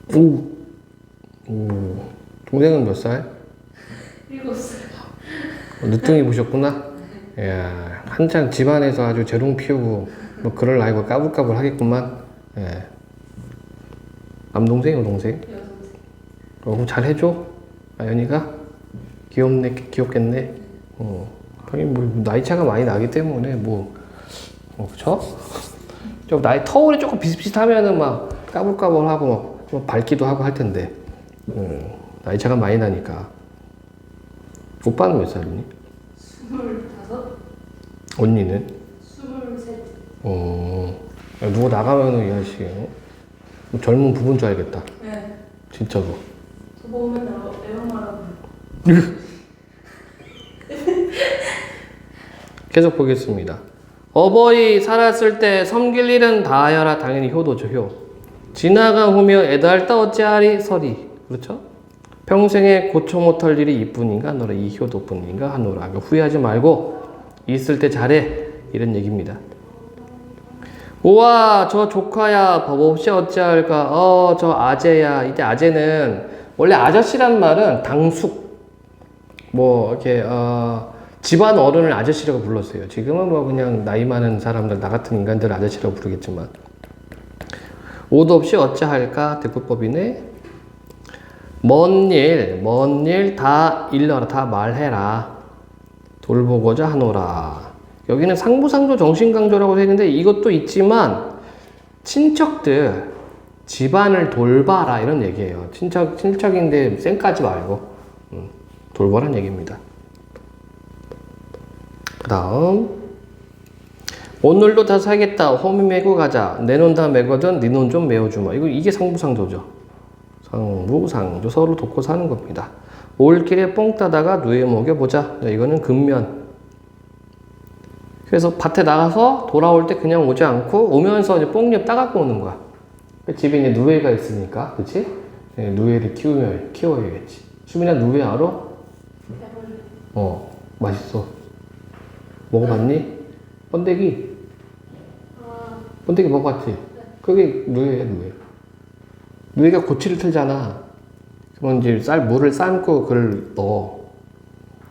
동생. 오. 동생은 몇 살? 7살. 늦둥이 보셨구나? 이야, 한창 집안에서 아주 재롱 피우고, 뭐, 그럴 나이고 까불까불 하겠구만. 예. 남동생, 여동생? 여동생. 그럼 잘 해줘? 아연이가? 귀엽겠네? 하긴 뭐, 나이 차가 많이 나기 때문에, 그쵸? 좀 터울이 조금 비슷비슷하면은 막 까불까불하고 막 좀 밝기도 하고 할 텐데, 나이 차가 많이 나니까. 오빠는 몇 살이니? 25? 언니는? 23. 야, 누구 나가면은 이 아저씨, 뭐 젊은 부부인 줄 알겠다. 네. 진짜로. 저 보면 애엄마라고. 계속 보겠습니다. 어버이 살았을 때 섬길 일은 다하여라. 당연히 효도죠, 효. 지나간 후며 애달다 어찌하리 서리. 그렇죠? 평생에 고쳐 못할 일이 이뿐인가 하노라. 이 효도뿐인가 하노라. 후회하지 말고 있을 때 잘해. 이런 얘기입니다. 우와, 저 조카야, 법 없이 어찌할까. 저 아재야. 이때 아재는 원래 아저씨란 말은 당숙, 이렇게 집안 어른을 아저씨라고 불렀어요. 지금은 그냥 나이 많은 사람들, 나 같은 인간들 아저씨라고 부르겠지만. 옷 없이 어찌할까? 대꾸법이네. 먼 일 다 일러라. 다 말해라. 돌보고자 하노라. 여기는 상부상조 정신강조라고 되어 있는데 이것도 있지만 친척들, 집안을 돌봐라 이런 얘기예요. 친척인데 쌩까지 말고 돌보라는 얘기입니다. 그 다음 오늘도 다 사겠다. 호미 메고 가자. 내 돈 다 메거든 네 돈 좀 메워주마. 이게 상부상조죠. 상부상조. 서로 돕고 사는 겁니다. 올길에 뽕 따다가 누에 먹여보자. 이거는 근면. 그래서 밭에 나가서 돌아올 때 그냥 오지 않고 오면서 이제 뽕잎 따갖고 오는 거야. 집에 이제 누에가 있으니까, 그치? 네, 누에를 키워야겠지. 수민아, 누에 알아? 해볼래. 맛있어. 먹어봤니? 번데기. 아, 번데기 먹어봤지? 그게 누에야, 누에. 누에가 고치를 틀잖아. 그러면 이제 물을 삶고 그걸 넣어.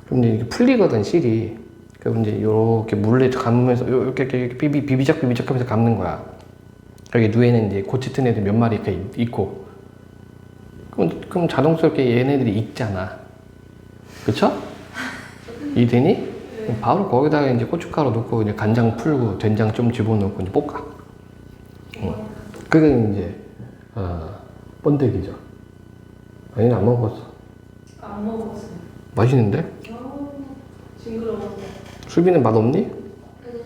그럼 이제 이게 풀리거든, 실이. 그럼 이제 요렇게 물에 감으면서 이렇게 비비작 하면서 감는 거야. 여기 누에는 이제 고치 튼 애들 몇 마리 이렇게 있고. 그럼 자동스럽게 얘네들이 익잖아. 그쵸? 이해되니? 바로 거기다가 이제 고춧가루 넣고 이제 간장 풀고 된장 좀 집어넣고 이제 볶아. 그게 이제 번데기죠. 아니는 안 먹어봤어. 안 먹어봤어요. 맛있는데? 징그러워서. 수비는 맛 없니? 그래서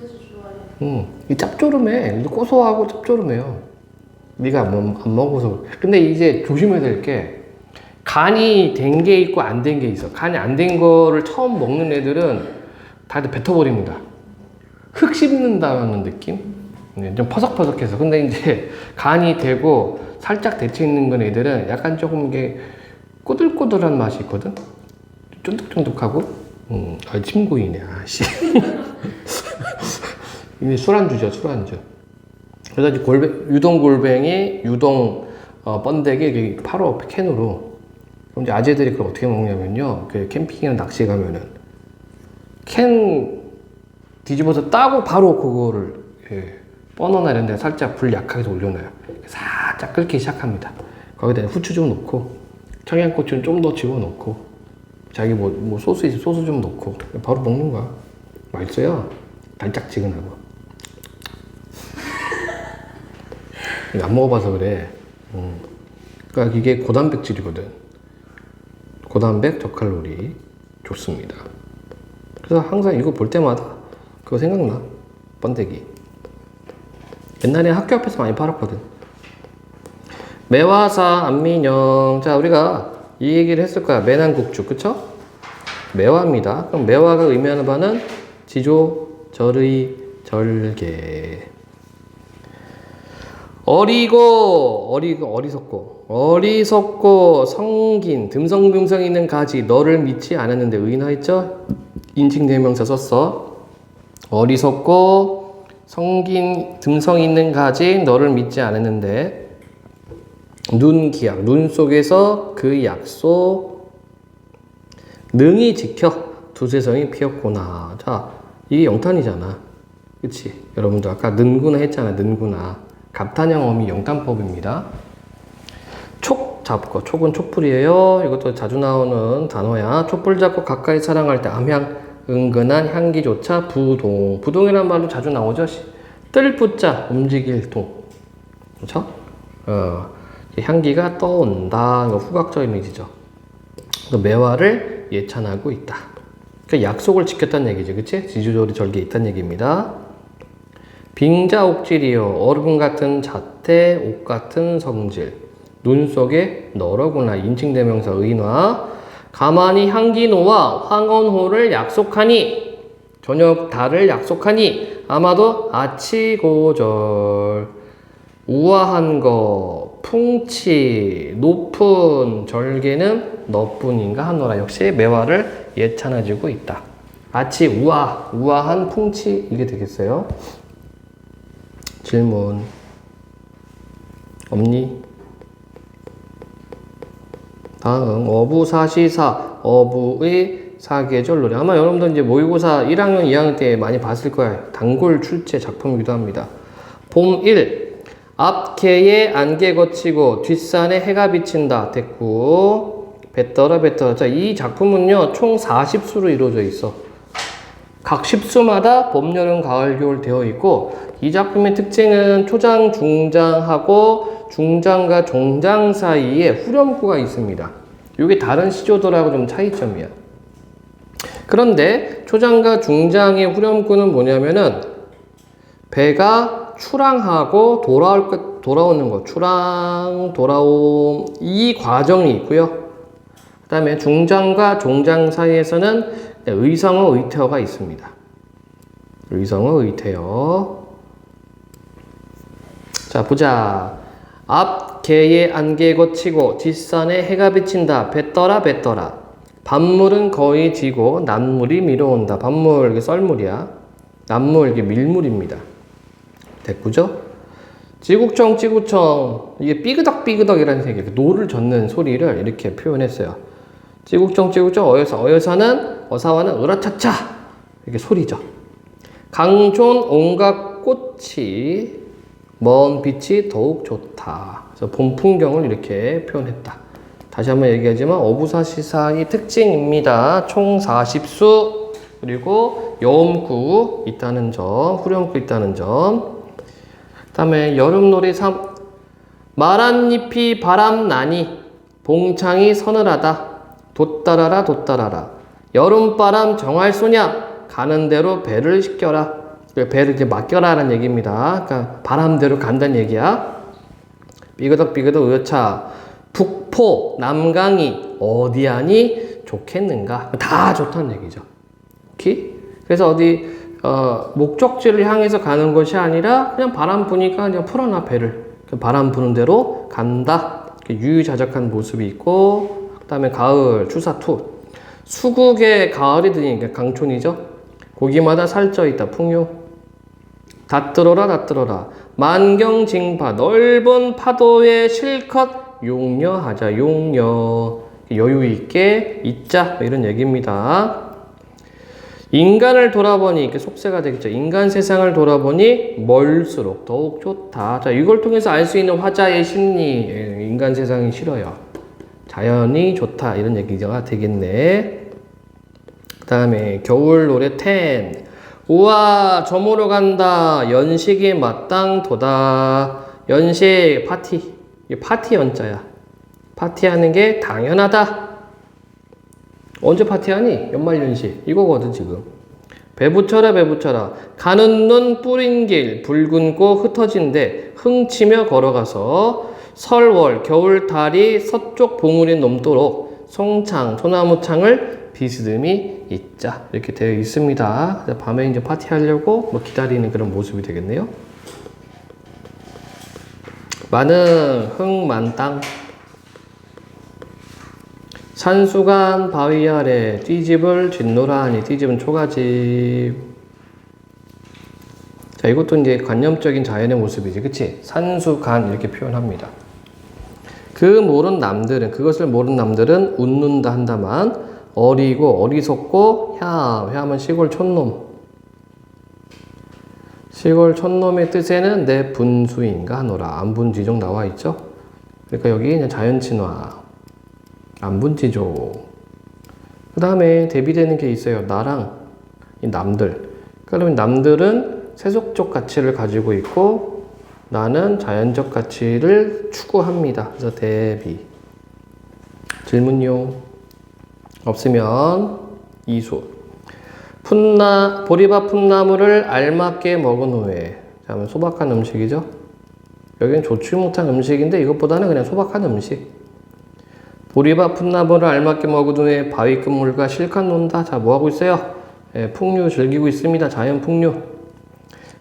좋아해요. 이 짭조름해. 고소하고 짭조름해요. 네가 안 먹어서. 근데 이제 조심해야 될 게 간이 된 게 있고 안 된 게 있어. 간이 안 된 거를 처음 먹는 애들은 다들 뱉어버립니다. 흙 씹는다는 느낌? 네, 좀 퍼석퍼석해서. 근데 이제 간이 되고 살짝 데쳐 있는 건 애들은 약간 조금 이게 꼬들꼬들한 맛이 있거든? 쫀득쫀득하고. 침 고이네, 아씨. 이게 술안주죠, 술안주. 그래서 이제 유동골뱅이, 번데기, 이렇게 팔어 캔으로. 그럼 이제 아재들이 그걸 어떻게 먹냐면요. 그 캠핑이나 낚시 가면은 캔 뒤집어서 따고 바로 그거를 버너나 이런 데 살짝 불 약하게 올려놔요. 살짝 끓기 시작합니다. 거기다 후추 좀 넣고 청양고추는 좀 더 집어넣고 자기 뭐 소스 있으면 소스 좀 넣고 바로 먹는 거야. 맛있어요. 달짝지근하고. 안 먹어봐서 그래. 그러니까 이게 고단백질이거든. 고단백 저칼로리 좋습니다. 그래서 항상 이거 볼 때마다 그거 생각나. 번데기. 옛날에 학교 앞에서 많이 팔았거든. 매화사 안민영. 자, 우리가 이 얘기를 했을 거야. 매난국주, 그쵸? 매화입니다. 그럼 매화가 의미하는 바는 지조, 절의, 절개. 어리석고 성긴 듬성듬성 있는 가지 너를 믿지 않았는데 의인하였죠? 인칭대명사 썼어. 어리석고 성긴 듬성 있는 가지 너를 믿지 않았는데 눈기약 눈 속에서 그 약속 능히 지켜 두세성이 피었구나. 자, 이게 영탄이잖아. 그치? 여러분들 아까 는구나 했잖아. 는구나. 갑탄형 어미 영탄법입니다. 촉 잡고, 촉은 촛불이에요. 이것도 자주 나오는 단어야. 촛불 잡고 가까이 사랑할 때 암향, 은근한 향기조차 부동. 부동이라는 말도 자주 나오죠. 뜰부자, 움직일 동. 그렇죠? 향기가 떠온다. 이거 후각적 이미지죠. 매화를 예찬하고 있다. 그러니까 약속을 지켰다는 얘기죠. 그치? 지주조리 절개 있다는 얘기입니다. 빙자옥질이요. 얼음 같은 자태, 옥 같은 성질. 눈 속에 너로구나. 인칭대명사 의인화. 가만히 향기노와 황혼호를 약속하니. 저녁 달을 약속하니. 아마도 아치고절. 우아한 거, 풍치, 높은 절개는 너뿐인가 하노라. 역시 매화를 예찬해주고 있다. 아치, 우아한 풍치. 이게 되겠어요. 질문 없니? 다음 어부사시사 어부의 사계절 노래. 아마 여러분들 이제 모의고사 1학년 2학년 때 많이 봤을 거야. 단골 출제 작품이기도 합니다. 봄 1 앞개에 안개 거치고 뒷산에 해가 비친다. 됐고 뱃더라. 자, 이 작품은요 총 40수로 이루어져 있어. 각 10수마다 봄, 여름, 가을, 겨울 되어 있고 이 작품의 특징은 초장, 중장하고 중장과 종장 사이에 후렴구가 있습니다. 이게 다른 시조들하고 좀 차이점이야. 그런데 초장과 중장의 후렴구는 뭐냐면은 배가 출항하고 돌아오는 거. 출항, 돌아옴 이 과정이 있고요. 그 다음에 중장과 종장 사이에서는 의성어, 의태어가 있습니다. 의성어, 의태어. 자, 보자. 앞 개에 안개 거치고 뒷산에 해가 비친다. 뱃더라. 밤물은 거의 지고 낮물이 밀어온다. 밤물, 이게 썰물이야. 낮물, 이게 밀물입니다. 됐구죠? 지국청, 이게 삐그덕이라는 색이 노를 젓는 소리를 이렇게 표현했어요. 지국청, 어사와는 으라차차 이렇게 소리죠. 강촌 온갖 꽃이 먼 빛이 더욱 좋다. 그래서 봄 풍경을 이렇게 표현했다. 다시 한번 얘기하지만 어부사시사의 특징입니다. 총 40수 그리고 여음구 있다는 점, 후렴구 있다는 점. 그 다음에 여름놀이 3 마란잎이 바람나니 봉창이 서늘하다. 돛따라라 여름바람 정할 소냐 가는 대로 배를 시켜라. 배를 이렇게 맡겨라라는 얘기입니다. 그러니까 바람대로 간다는 얘기야. 삐그덕 으여차 북 북포, 남강이 어디하니 좋겠는가? 다 좋다는 얘기죠. 오케이? 그래서 목적지를 향해서 가는 것이 아니라 그냥 바람 부니까 그냥 풀어놔 배를. 바람 부는 대로 간다. 유유자적한 모습이 있고, 그 다음에 가을, 추사투. 수국에 가을이 드니까 강촌이죠. 고기마다 살쪄 있다. 풍요. 닷들어라 닷들어라. 만경징파. 넓은 파도에 실컷 용려하자. 용려. 여유 있게 있자. 이런 얘기입니다. 인간을 돌아보니 이렇게 속세가 되겠죠. 인간 세상을 돌아보니 멀수록 더욱 좋다. 자, 이걸 통해서 알 수 있는 화자의 심리. 인간 세상이 싫어요. 자연이 좋다. 이런 얘기가 되겠네. 그 다음에 겨울 노래 10. 우와 저물어 간다. 연식이 마땅도다. 연식 파티. 이게 파티 연자야. 파티하는 게 당연하다. 언제 파티하니? 연말연시 이거거든 지금. 배부쳐라 배부쳐라. 가는 눈 뿌린 길 붉은 꽃 흩어진데 흥치며 걸어가서 설월 겨울달이 서쪽 봉우리 넘도록 송창 소나무창을 비스듬히 있자. 이렇게 되어 있습니다. 밤에 이제 파티하려고 뭐 기다리는 그런 모습이 되겠네요. 많은 흥만땅. 산수간 바위 아래 띠집을 짓노라하니. 띠집은 초가집. 자, 이것도 이제 관념적인 자연의 모습이지, 그치? 산수간 이렇게 표현합니다. 그것을 모르는 남들은 웃는다 한다만 어리고 어리석고 야하면 시골 촌놈. 시골 촌놈의 뜻에는 내 분수인가 하노라. 안분지종 나와 있죠? 그러니까 여기 그냥 자연친화. 안분지조. 그 다음에 대비되는 게 있어요. 나랑 이 남들. 그러면 남들은 세속적 가치를 가지고 있고 나는 자연적 가치를 추구합니다. 그래서 대비. 질문요. 없으면 이수. 보리밥 풋나물을 알맞게 먹은 후에. 자, 소박한 음식이죠. 여기는 좋지 못한 음식인데 이것보다는 그냥 소박한 음식. 보리밥 풋나물을 알맞게 먹은 후에 바위 끝물과 실컷 논다. 자, 뭐하고 있어요? 풍류 즐기고 있습니다. 자연 풍류.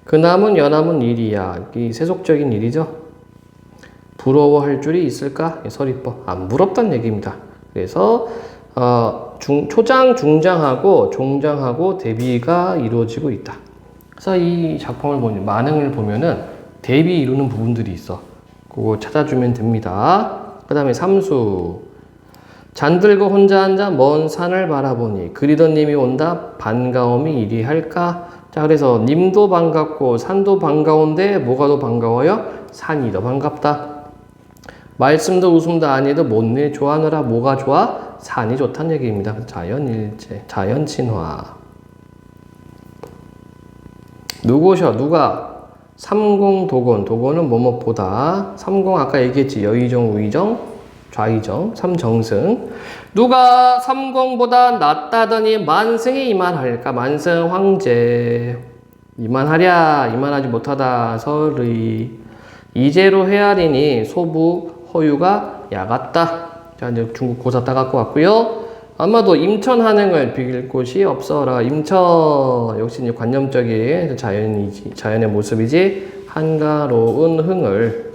그남은 여남은 일이야. 이 세속적인 일이죠. 부러워할 줄이 있을까? 서리법. 안 부럽다는 얘기입니다. 그래서 초장, 중장하고 종장하고 대비가 이루어지고 있다. 그래서 이 작품을 보면 만행을 보면은 대비 이루는 부분들이 있어. 그거 찾아주면 됩니다. 그 다음에 삼수. 잔들고 혼자 앉아 먼 산을 바라보니 그리던 님이 온다. 반가움이 이리 할까? 자, 그래서 님도 반갑고 산도 반가운데 뭐가 더 반가워요? 산이 더 반갑다. 말씀도 웃음도 아니도 못내 좋아하느라 뭐가 좋아? 산이 좋다는 얘기입니다. 자연일체, 자연친화. 누구셔? 누가? 삼공도건. 도건은 뭐뭐보다. 삼공 아까 얘기했지. 여의정, 우의정, 좌의정, 삼정승. 누가 삼공보다 낫다더니 만승이 이만할까? 만승 황제. 이만하랴. 이만하지 못하다. 설의. 이제로 헤아리니 소부 허유가 야같다. 자, 이제 중국 고사 따갖고 왔고요. 아마도 임천 한흥을 비길 곳이 없어라. 임천 역시 이제 관념적인 자연의 모습이지. 한가로운 흥을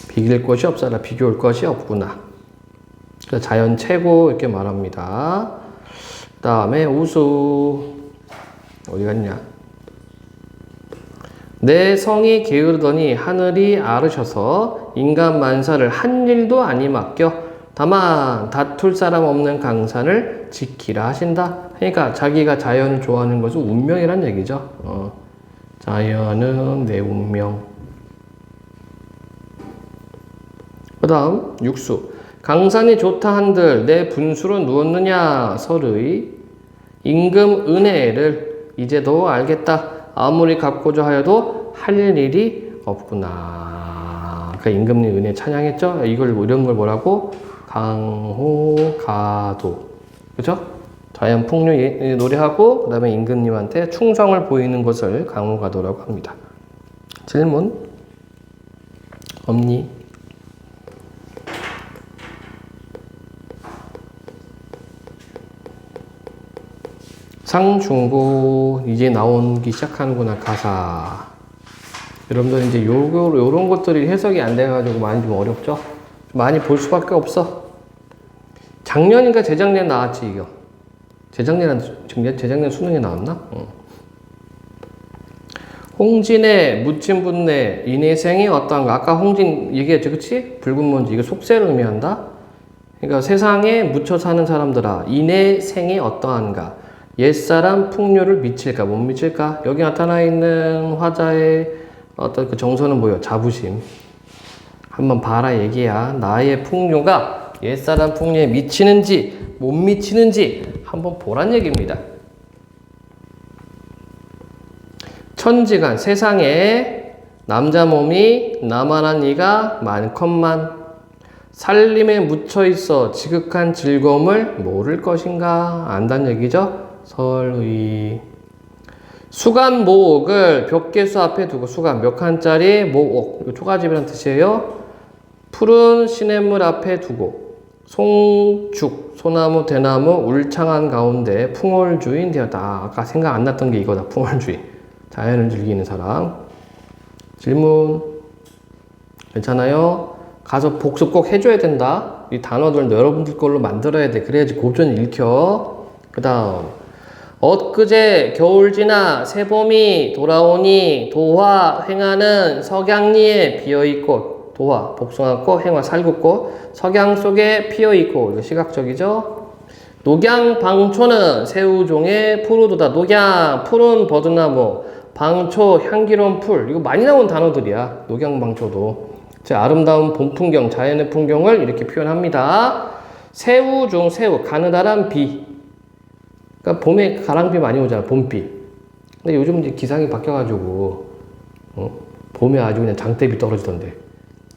비길 곳이 없어라. 비교할 것이 없구나. 그래서 자연 최고 이렇게 말합니다. 그 다음에 우수. 어디 갔냐? 내 성이 게으르더니 하늘이 아르셔서 인간 만사를 한 일도 아니 맡겨 다만 다툴 사람 없는 강산을 지키라 하신다. 그러니까 자기가 자연을 좋아하는 것은 운명이란 얘기죠. 자연은 내 운명. 그 다음 육수. 강산이 좋다 한들 내 분수로 누웠느냐. 설의. 임금 은혜를 이제도 알겠다. 아무리 갚고자 하여도 할 일이 없구나. 그러니까 임금님 은혜 찬양했죠? 이런 걸 뭐라고? 강호가도. 그죠? 자연 풍류 노래하고, 그 다음에 임금님한테 충성을 보이는 것을 강호가도라고 합니다. 질문? 없니? 상중고 이제 나오기 시작하는구나 가사. 여러분들 이제 요런 것들이 해석이 안 돼가지고 많이 좀 어렵죠? 좀 많이 볼 수밖에 없어. 작년인가 재작년 나왔지 이거. 재작년 수능에 나왔나? 홍진의 무침분내 인해생이 어떠한가? 아까 홍진 얘기했죠, 그치? 붉은 먼지 이거 속세를 의미한다. 그러니까 세상에 묻혀 사는 사람들아, 인해생이 어떠한가? 옛사람 풍류를 미칠까 못 미칠까? 여기 나타나 있는 화자의 어떤 그 정서는 뭐예요? 자부심. 한번 봐라 얘기야. 나의 풍류가 옛사람 풍류에 미치는지 못 미치는지 한번 보란 얘기입니다. 천지간 세상에 남자 몸이 나만한 이가 많건만 살림에 묻혀있어 지극한 즐거움을 모를 것인가 안다는 얘기죠. 설의. 수간 모옥을 벽계수 앞에 두고 수간 몇 칸짜리 모옥 이 초가집이라는 뜻이에요. 푸른 시냇물 앞에 두고 송죽 소나무 대나무 울창한 가운데 풍월주인 되었다. 아까 생각 안 났던 게 이거다. 풍월주의. 자연을 즐기는 사람. 질문 괜찮아요? 가서 복습 꼭 해줘야 된다. 이 단어들 여러분들 걸로 만들어야 돼. 그래야지 고전 읽혀. 그 다음 엊그제 겨울 지나 새봄이 돌아오니 도화 횡하는 석양리에 비어있고 도화 복숭아꽃 횡화 살구꽃 석양 속에 피어있고 이거 시각적이죠. 녹양 방초는 새우종의 푸르도다. 녹양 푸른 버드나무 방초 향기로운 풀 이거 많이 나온 단어들이야. 녹양 방초도 자 아름다운 봄 풍경 자연의 풍경을 이렇게 표현합니다. 새우종 새우 가느다란 비 그러니까 봄에 가랑비 많이 오잖아. 봄비. 근데 요즘 이제 기상이 바뀌어가지고 봄에 아주 그냥 장대비 떨어지던데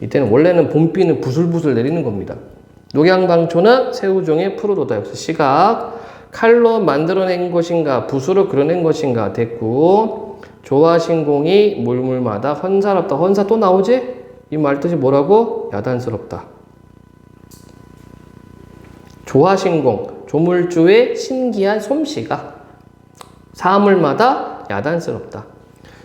이때는 원래는 봄비는 부슬부슬 내리는 겁니다. 녹양방초는 새우종의 푸르도다. 여기서 시각 칼로 만들어낸 것인가 붓으로 그려낸 것인가 됐고 조화신공이 물물마다 헌사롭다. 헌사 또 나오지? 이 말 뜻이 뭐라고? 야단스럽다. 조화신공 조물주의 신기한 솜씨가 사물마다 야단스럽다.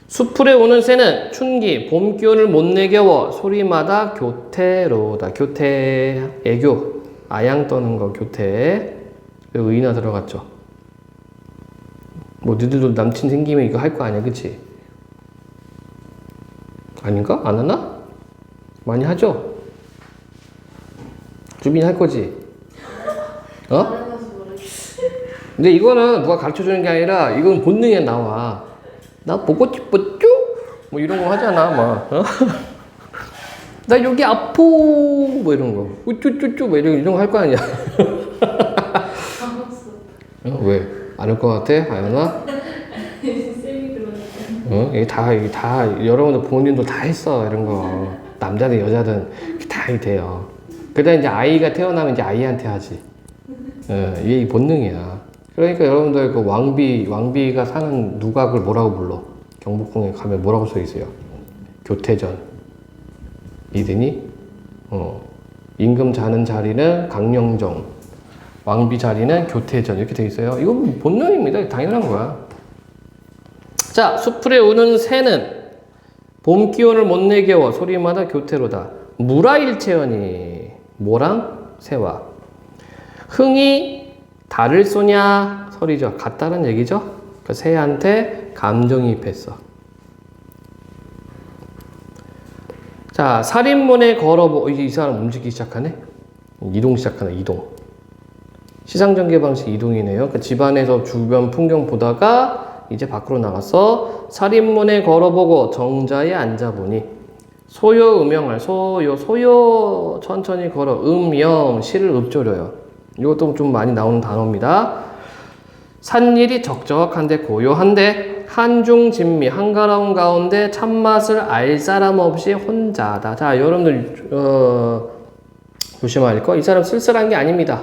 수풀에 오는 새는 춘기 봄 기운을 못 내겨워 소리마다 교태로다. 교태 애교 아양 떠는 거 교태 의인화 들어갔죠. 뭐 너희들도 남친 생기면 이거 할 거 아니야 그치? 아닌가? 안 하나? 많이 하죠? 주빈이 할 거지? 어? 근데 이거는 누가 가르쳐 주는 게 아니라 이건 본능에 나와. 나 보고 싶었죠? 뭐 이런 거 하잖아, 막. 어? 나 여기 아파. 뭐 이런 거. 우쭈쭈쭈 뭐 이런 거 할 거 아니야. 어? 왜? 안 할 거 같아? 아연아? 쌤이 그러는데. 어? 이게 다 여러분들 부모님도 다 했어. 이런 거. 남자든 여자든 다 돼요. 그러다 이제 아이가 태어나면 이제 아이한테 하지. 이게 본능이야. 그러니까 여러분들 그 왕비가 사는 누각을 뭐라고 불러? 경복궁에 가면 뭐라고 써 있어요? 교태전. 이드니? 임금 자는 자리는 강령정. 왕비 자리는 교태전. 이렇게 돼 있어요. 이건 본능입니다. 당연한 거야. 자, 수풀에 우는 새는 봄 기운을 못 내겨워 소리마다 교태로다. 무라일체언이 뭐랑 새와 흥이 달을 쏘냐 설이죠. 같다는 얘기죠. 그 새한테 감정이입했어. 자, 살인문에 걸어보 이제 이 사람 움직이기 시작하네. 이동 시작하네. 이동. 시상전개 방식 이동이네요. 그 집안에서 주변 풍경 보다가 이제 밖으로 나가서 살인문에 걸어보고 정자에 앉아보니 소요 음영할 소요 천천히 걸어 음영 시를 읊조려요. 이것도 좀 많이 나오는 단어입니다. 산일이 적적한데 고요한데 한중진미 한가로운 가운데 참맛을 알 사람 없이 혼자다. 자, 여러분들 조심할 거. 이 사람 쓸쓸한 게 아닙니다.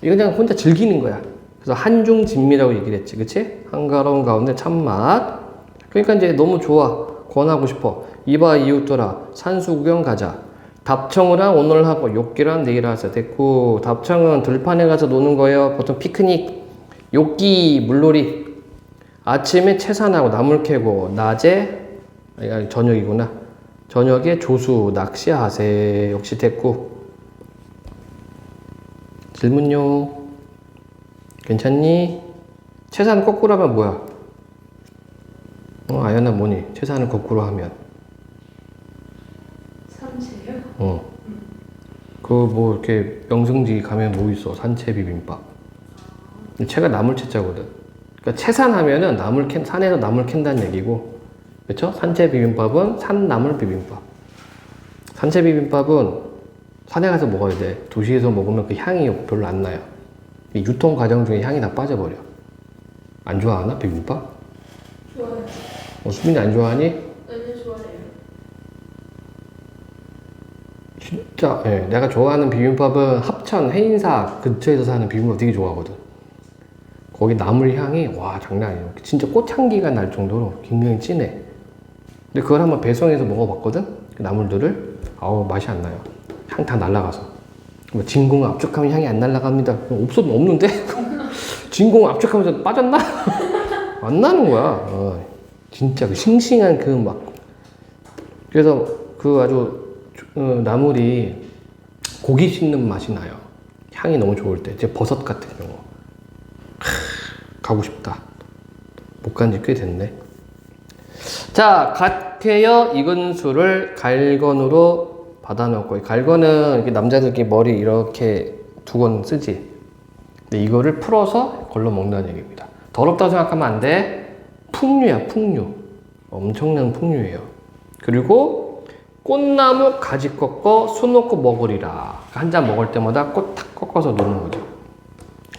이거 그냥 혼자 즐기는 거야. 그래서 한중진미라고 얘기를 했지, 그치? 한가로운 가운데 참맛. 그러니까 이제 너무 좋아. 권하고 싶어. 이봐 이웃들아 산수 구경 가자. 답청이랑 오늘 하고 욕기랑 내일 하자. 됐고 답청은 들판에 가서 노는 거예요. 보통 피크닉 요끼 물놀이. 아침에 채산하고 나물 캐고 낮에 아니, 저녁이구나. 저녁에 조수 낚시하세. 역시 됐고. 질문요. 괜찮니? 채산 거꾸로 하면 뭐야? 아연아 뭐니? 채산을 거꾸로 하면. 삼채요? 그 뭐 이렇게 명승지 가면 뭐 있어? 산채 비빔밥. 채가 나물 채자거든. 그러니까 채산하면은 산에서 나물 캔다는 얘기고, 그렇죠? 산채 비빔밥은 산나물 비빔밥. 산채 비빔밥은 산에 가서 먹어야 돼. 도시에서 먹으면 그 향이 별로 안 나요. 이 유통 과정 중에 향이 다 빠져버려. 안 좋아하나 비빔밥? 좋아요. 수빈이 안 좋아하니? 아니요, 좋아해요. 진짜, 예. 내가 좋아하는 비빔밥은 합천 해인사 근처에서 사는 비빔밥 되게 좋아하거든. 거기 나물 향이 와 장난 아니에요. 진짜 꽃향기가 날 정도로 굉장히 진해. 근데 그걸 한번 배송해서 먹어봤거든. 그 나물들을. 아우 맛이 안 나요. 향 다 날라가서. 뭐 진공 압축하면 향이 안 날라갑니다. 없는데? 진공 압축하면서 빠졌나? 안 나는 거야. 진짜 그 싱싱한 그 막. 그래서 그 아주 나물이 고기 씹는 맛이 나요. 향이 너무 좋을 때. 제 버섯 같은 경우. 가고 싶다. 못 간 지 꽤 됐네. 자, 갓케어 이근수를 갈건으로 받아놓고, 갈건은 이렇게 남자들끼리 머리 이렇게 두건 쓰지. 근데 이거를 풀어서 걸러 먹는다는 얘기입니다. 더럽다고 생각하면 안 돼. 풍류야, 풍류. 엄청난 풍류예요. 그리고 꽃나무 가지 꺾어 수 놓고 먹으리라. 한 잔 먹을 때마다 꽃 탁 꺾어서 놓는 거죠.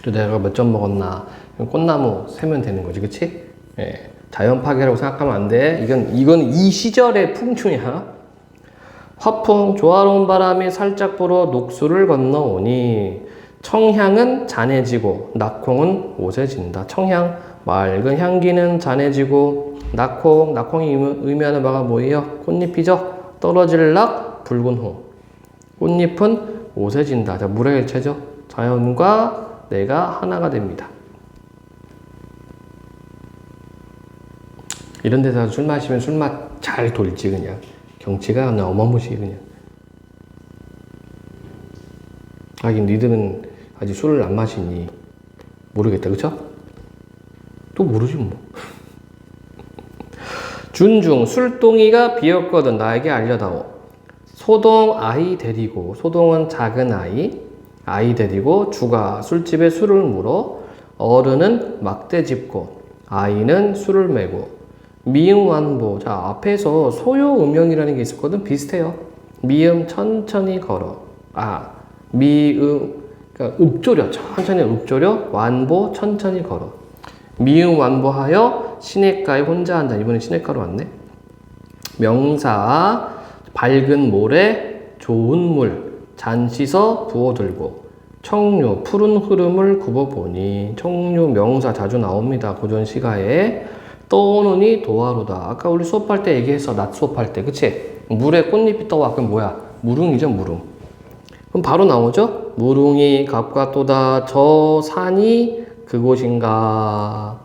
또 내가 몇 점 먹었나. 꽃나무 세면 되는 거지, 그치? 예. 자연 파괴라고 생각하면 안 돼. 이건 이 시절의 풍류야. 화풍, 조화로운 바람이 살짝 불어 녹수를 건너오니 청향은 잔해지고 낙홍은 오세진다. 청향, 맑은 향기는 잔해지고 낙홍이 의미하는 바가 뭐예요? 꽃잎이죠? 떨어질락 붉은 홍. 꽃잎은 오세진다. 자, 물의 일체죠? 자연과 내가 하나가 됩니다. 이런 데서 술 마시면 술맛 잘 돌지 그냥. 경치가 그냥 어마무시 그냥. 하긴 니들은 아직 술을 안 마시니 모르겠다, 그쵸? 또 모르지 뭐. 준중 술동이가 비었거든 나에게 알려다오. 소동 아이 데리고, 소동은 작은 아이 데리고 주가 술집에 술을 물어 어른은 막대 짚고 아이는 술을 메고 미음 완보. 자, 앞에서 소요 음영이라는 게 있었거든. 비슷해요. 미음 천천히 걸어. 미음 그러니까 읊조려. 천천히 읊조려. 완보 천천히 걸어. 미음 완보하여 시냇가에 혼자 한다. 이번에 시냇가로 왔네. 명사 밝은 모래 좋은 물 잔 씻어 부어들고 청류 푸른 흐름을 굽어보니. 청류 명사 자주 나옵니다. 고전 시가에. 떠오르니 도화로다. 아까 우리 수업할 때 얘기했어. 낮 수업할 때. 그치? 물에 꽃잎이 떠와. 그럼 뭐야? 무릉이죠, 무릉. 그럼 바로 나오죠? 무릉이 갑과 또다. 저 산이 그곳인가.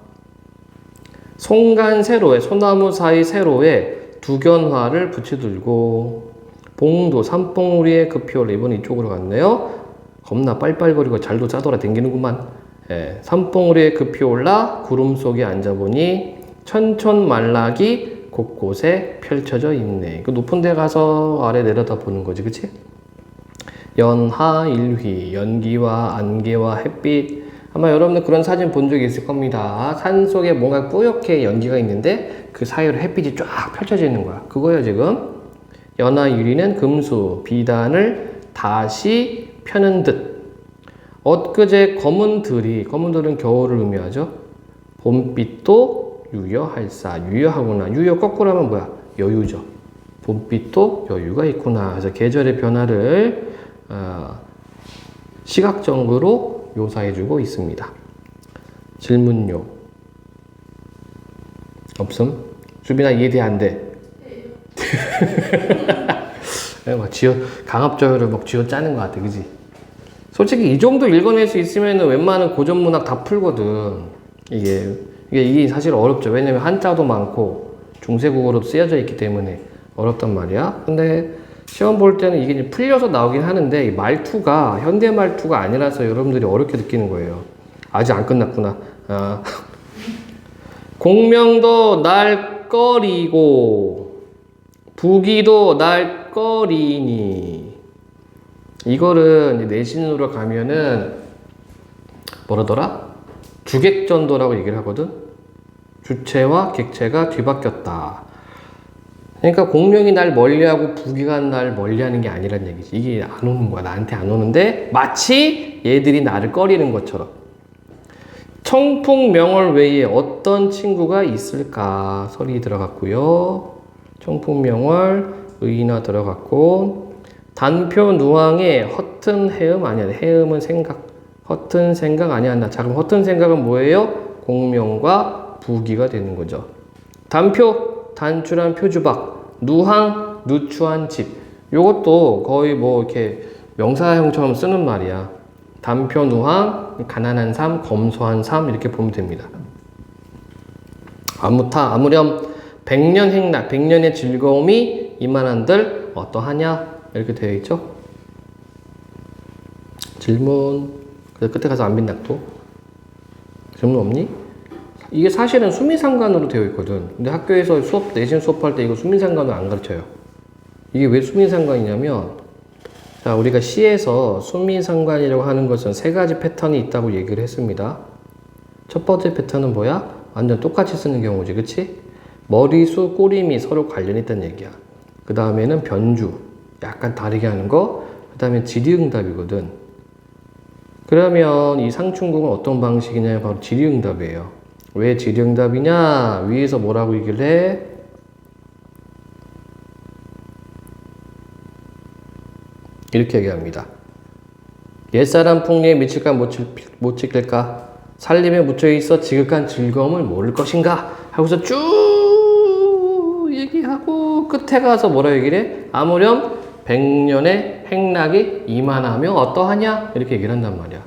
송간 세로에, 소나무 사이 세로에 두견화를 붙여들고 봉도 산봉우리에 급히올라. 이번 이쪽으로 갔네요. 겁나 빨빨거리고 잘도 짜돌아 댕기는구만. 예, 산봉우리에 급히올라 구름 속에 앉아보니 천천만락이 곳곳에 펼쳐져 있네. 그 높은 데 가서 아래 내려다 보는 거지, 그치? 연하일휘, 연기와 안개와 햇빛. 아마 여러분들 그런 사진 본 적이 있을 겁니다. 산 속에 뭔가 뿌옇게 연기가 있는데 그 사이로 햇빛이 쫙 펼쳐져 있는 거야. 그거예요, 지금. 연하일휘는 금수, 비단을 다시 펴는 듯. 엊그제 검은들은 겨울을 의미하죠. 봄빛도 유여할사. 유여하구나. 유여 거꾸로 하면 뭐야? 여유죠. 봄빛도 여유가 있구나. 그래서 계절의 변화를 시각적으로 묘사해주고 있습니다. 질문요. 없음? 수빈아 이해돼 안 돼? 막 강압적으로 막 쥐어 짜는 것 같아, 그지? 솔직히 이 정도 읽어낼 수 있으면 웬만한 고전 문학 다 풀거든. 이게 사실 어렵죠. 왜냐면 한자도 많고 중세국어로도 쓰여져 있기 때문에 어렵단 말이야. 근데 시험 볼 때는 이게 이제 풀려서 나오긴 하는데 이 말투가 현대 말투가 아니라서 여러분들이 어렵게 느끼는 거예요. 아직 안 끝났구나. 공명도 날 꺼리고 부기도 날 꺼리니. 이거를 이제 내신으로 가면은 뭐라더라? 주객전도라고 얘기를 하거든. 주체와 객체가 뒤바뀌었다. 그러니까 공명이 날 멀리하고 부기가 날 멀리하는 게 아니란 얘기지. 이게 안 오는 거야. 나한테 안 오는데 마치 얘들이 나를 꺼리는 것처럼. 청풍명월 외에 어떤 친구가 있을까? 설이 들어갔고요. 청풍명월 의인화 들어갔고, 단표 누항의 허튼 해음 아니야. 해음은 생각. 허튼 생각 아니야. 자, 그럼 허튼 생각은 뭐예요? 공명과 부기가 되는 거죠. 단표, 단출한 표주박. 누항, 누추한 집. 요것도 거의 뭐 이렇게 명사형처럼 쓰는 말이야. 단표, 누항, 가난한 삶, 검소한 삶 이렇게 보면 됩니다. 아무렴 백년 행락, 백년의 즐거움이 이만한들 어떠하냐? 이렇게 되어 있죠. 질문. 그래서 끝에 가서 안 빈낙도. 질문 없니? 이게 사실은 수미상관으로 되어 있거든. 근데 학교에서 내신 수업할 때 이거 수미상관을 안 가르쳐요. 이게 왜 수미상관이냐면, 자, 우리가 시에서 수미상관이라고 하는 것은 세 가지 패턴이 있다고 얘기를 했습니다. 첫 번째 패턴은 뭐야? 완전 똑같이 쓰는 경우지, 그치? 머리수, 꼬리미 서로 관련이 있다는 얘기야. 그 다음에는 변주, 약간 다르게 하는 거. 그 다음에 질의응답이거든. 그러면 이 상충국은 어떤 방식이냐? 바로 질의응답이에요. 왜 질의응답이냐? 위에서 뭐라고 얘기를 해? 이렇게 얘기합니다. 옛사람 풍류에 미칠까 못 지킬까? 살림에 묻혀있어 지극한 즐거움을 모를 것인가? 하고서 쭉 얘기하고 끝에 가서 뭐라 얘기를 해? 아무렴 백년의 행락이 이만하며 어떠하냐? 이렇게 얘기를 한단 말이야.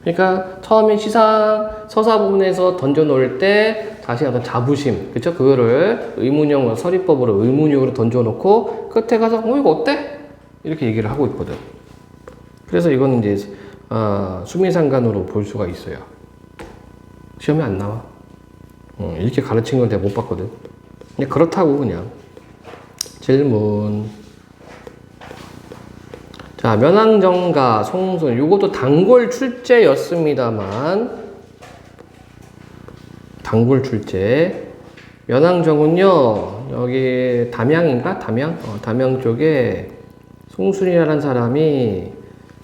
그러니까 처음에 서사 부분에서 던져놓을 때 다시 어떤 자부심, 그쵸? 그거를 의문형, 서리법으로 의문형으로 던져놓고 끝에 가서 이거 어때? 이렇게 얘기를 하고 있거든. 그래서 이거는 이제 수미상관으로 볼 수가 있어요. 시험에 안 나와. 이렇게 가르친 건 내가 못 봤거든. 그냥 그렇다고 그냥. 질문. 자, 면왕정가, 송순. 요것도 단골 출제였습니다만, 단골 출제. 면왕정은요, 여기 담양인가? 담양 쪽에 송순이라는 사람이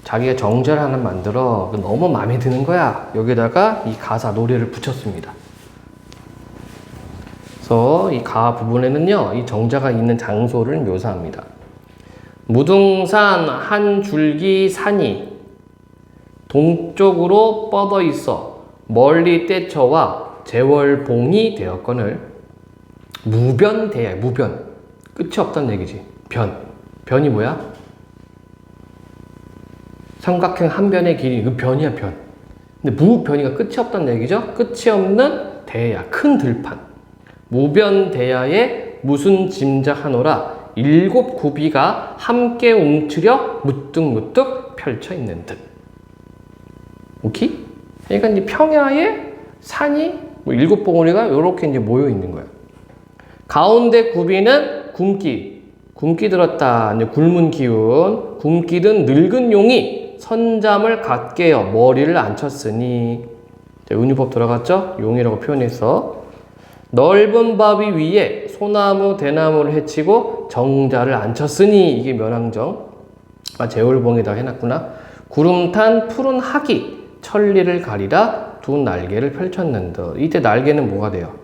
자기가 정자를 하나 만들어 너무 마음에 드는 거야. 여기다가 이 가사 노래를 붙였습니다. 그래서 이 가 부분에는요, 이 정자가 있는 장소를 묘사합니다. 무등산 한 줄기 산이 동쪽으로 뻗어 있어 멀리 떼쳐와 재월봉이 되었거늘. 무변대야. 무변. 끝이 없다는 얘기지. 변이 뭐야? 삼각형 한 변의 길이. 그 변이야, 변. 근데 무변이가 끝이 없다는 얘기죠. 끝이 없는 대야. 큰 들판. 무변대야에 무슨 짐작하노라. 7 구비가 함께 움츠려 무뚝무뚝 펼쳐 있는 듯. 오케이? 그러니까 이제 평야에 산이 7 봉우리가 이렇게 이제 모여 있는 거야. 가운데 구비는 굶기 들었다. 이제 굶은 기운. 굶기 든 늙은 용이 선잠을 갖게여 머리를 앉혔으니. 은유법 들어갔죠? 용이라고 표현해서. 넓은 바위 위에 소나무 대나무를 해치고 정자를 앉혔으니. 이게 면왕정. 재월봉에다 해놨구나. 구름 탄 푸른 학이 천리를 가리라 두 날개를 펼쳤는데. 이때 날개는 뭐가 돼요?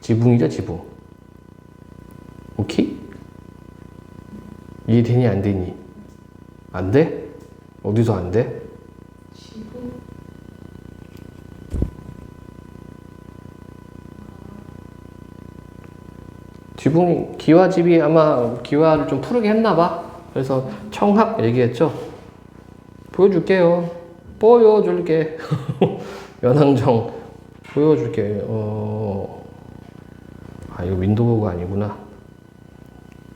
지붕이죠, 지붕. 오케이? 이해되니 안 되니? 안 돼? 어디서 안 돼? 지붕. 지붕이, 기와집이 아마 기와를 좀 푸르게 했나봐. 그래서 청학 얘기했죠. 보여줄게요. 보여줄게. 연항정 보여줄게. 이거 윈도우가 아니구나.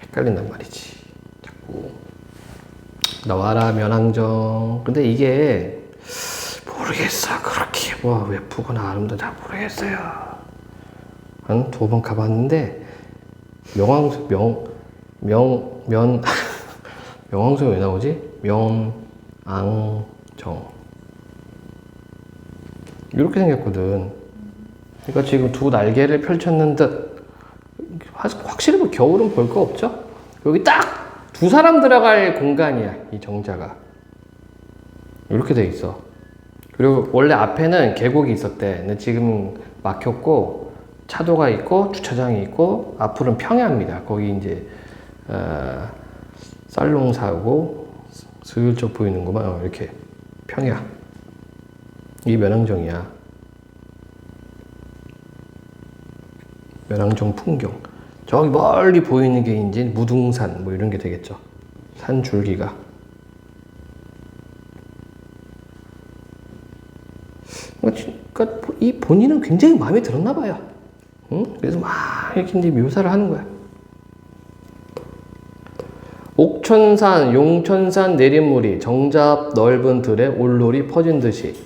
헷갈린단 말이지. 자꾸 나와라 면항정. 근데 이게 모르겠어. 그렇게 뭐 예쁘거나 아름다워 잘 모르겠어요. 한 2번 가봤는데 명왕성이 왜 나오지? 명앙정 이렇게 생겼거든. 그러니까 지금 두 날개를 펼쳤는 듯. 확실히 뭐 겨울은 볼 거 없죠? 여기 딱 두 사람 들어갈 공간이야, 이 정자가. 이렇게 돼 있어. 그리고 원래 앞에는 계곡이 있었대. 근데 지금 막혔고 차도가 있고 주차장이 있고 앞으로는 평야입니다. 거기 이제 쌀농사고 슬쩍 보이는구만. 이렇게 평야. 이 면항정이야. 면항정 풍경. 저기 멀리 보이는 게 이제 무등산 뭐 이런 게 되겠죠. 산 줄기가. 그러니까 이 본인은 굉장히 마음에 들었나 봐요. 응? 그래서 막 이렇게 이제 묘사를 하는 거야. 옥천산, 용천산 내린물이 정자 넓은 들에 올놀이 퍼진 듯이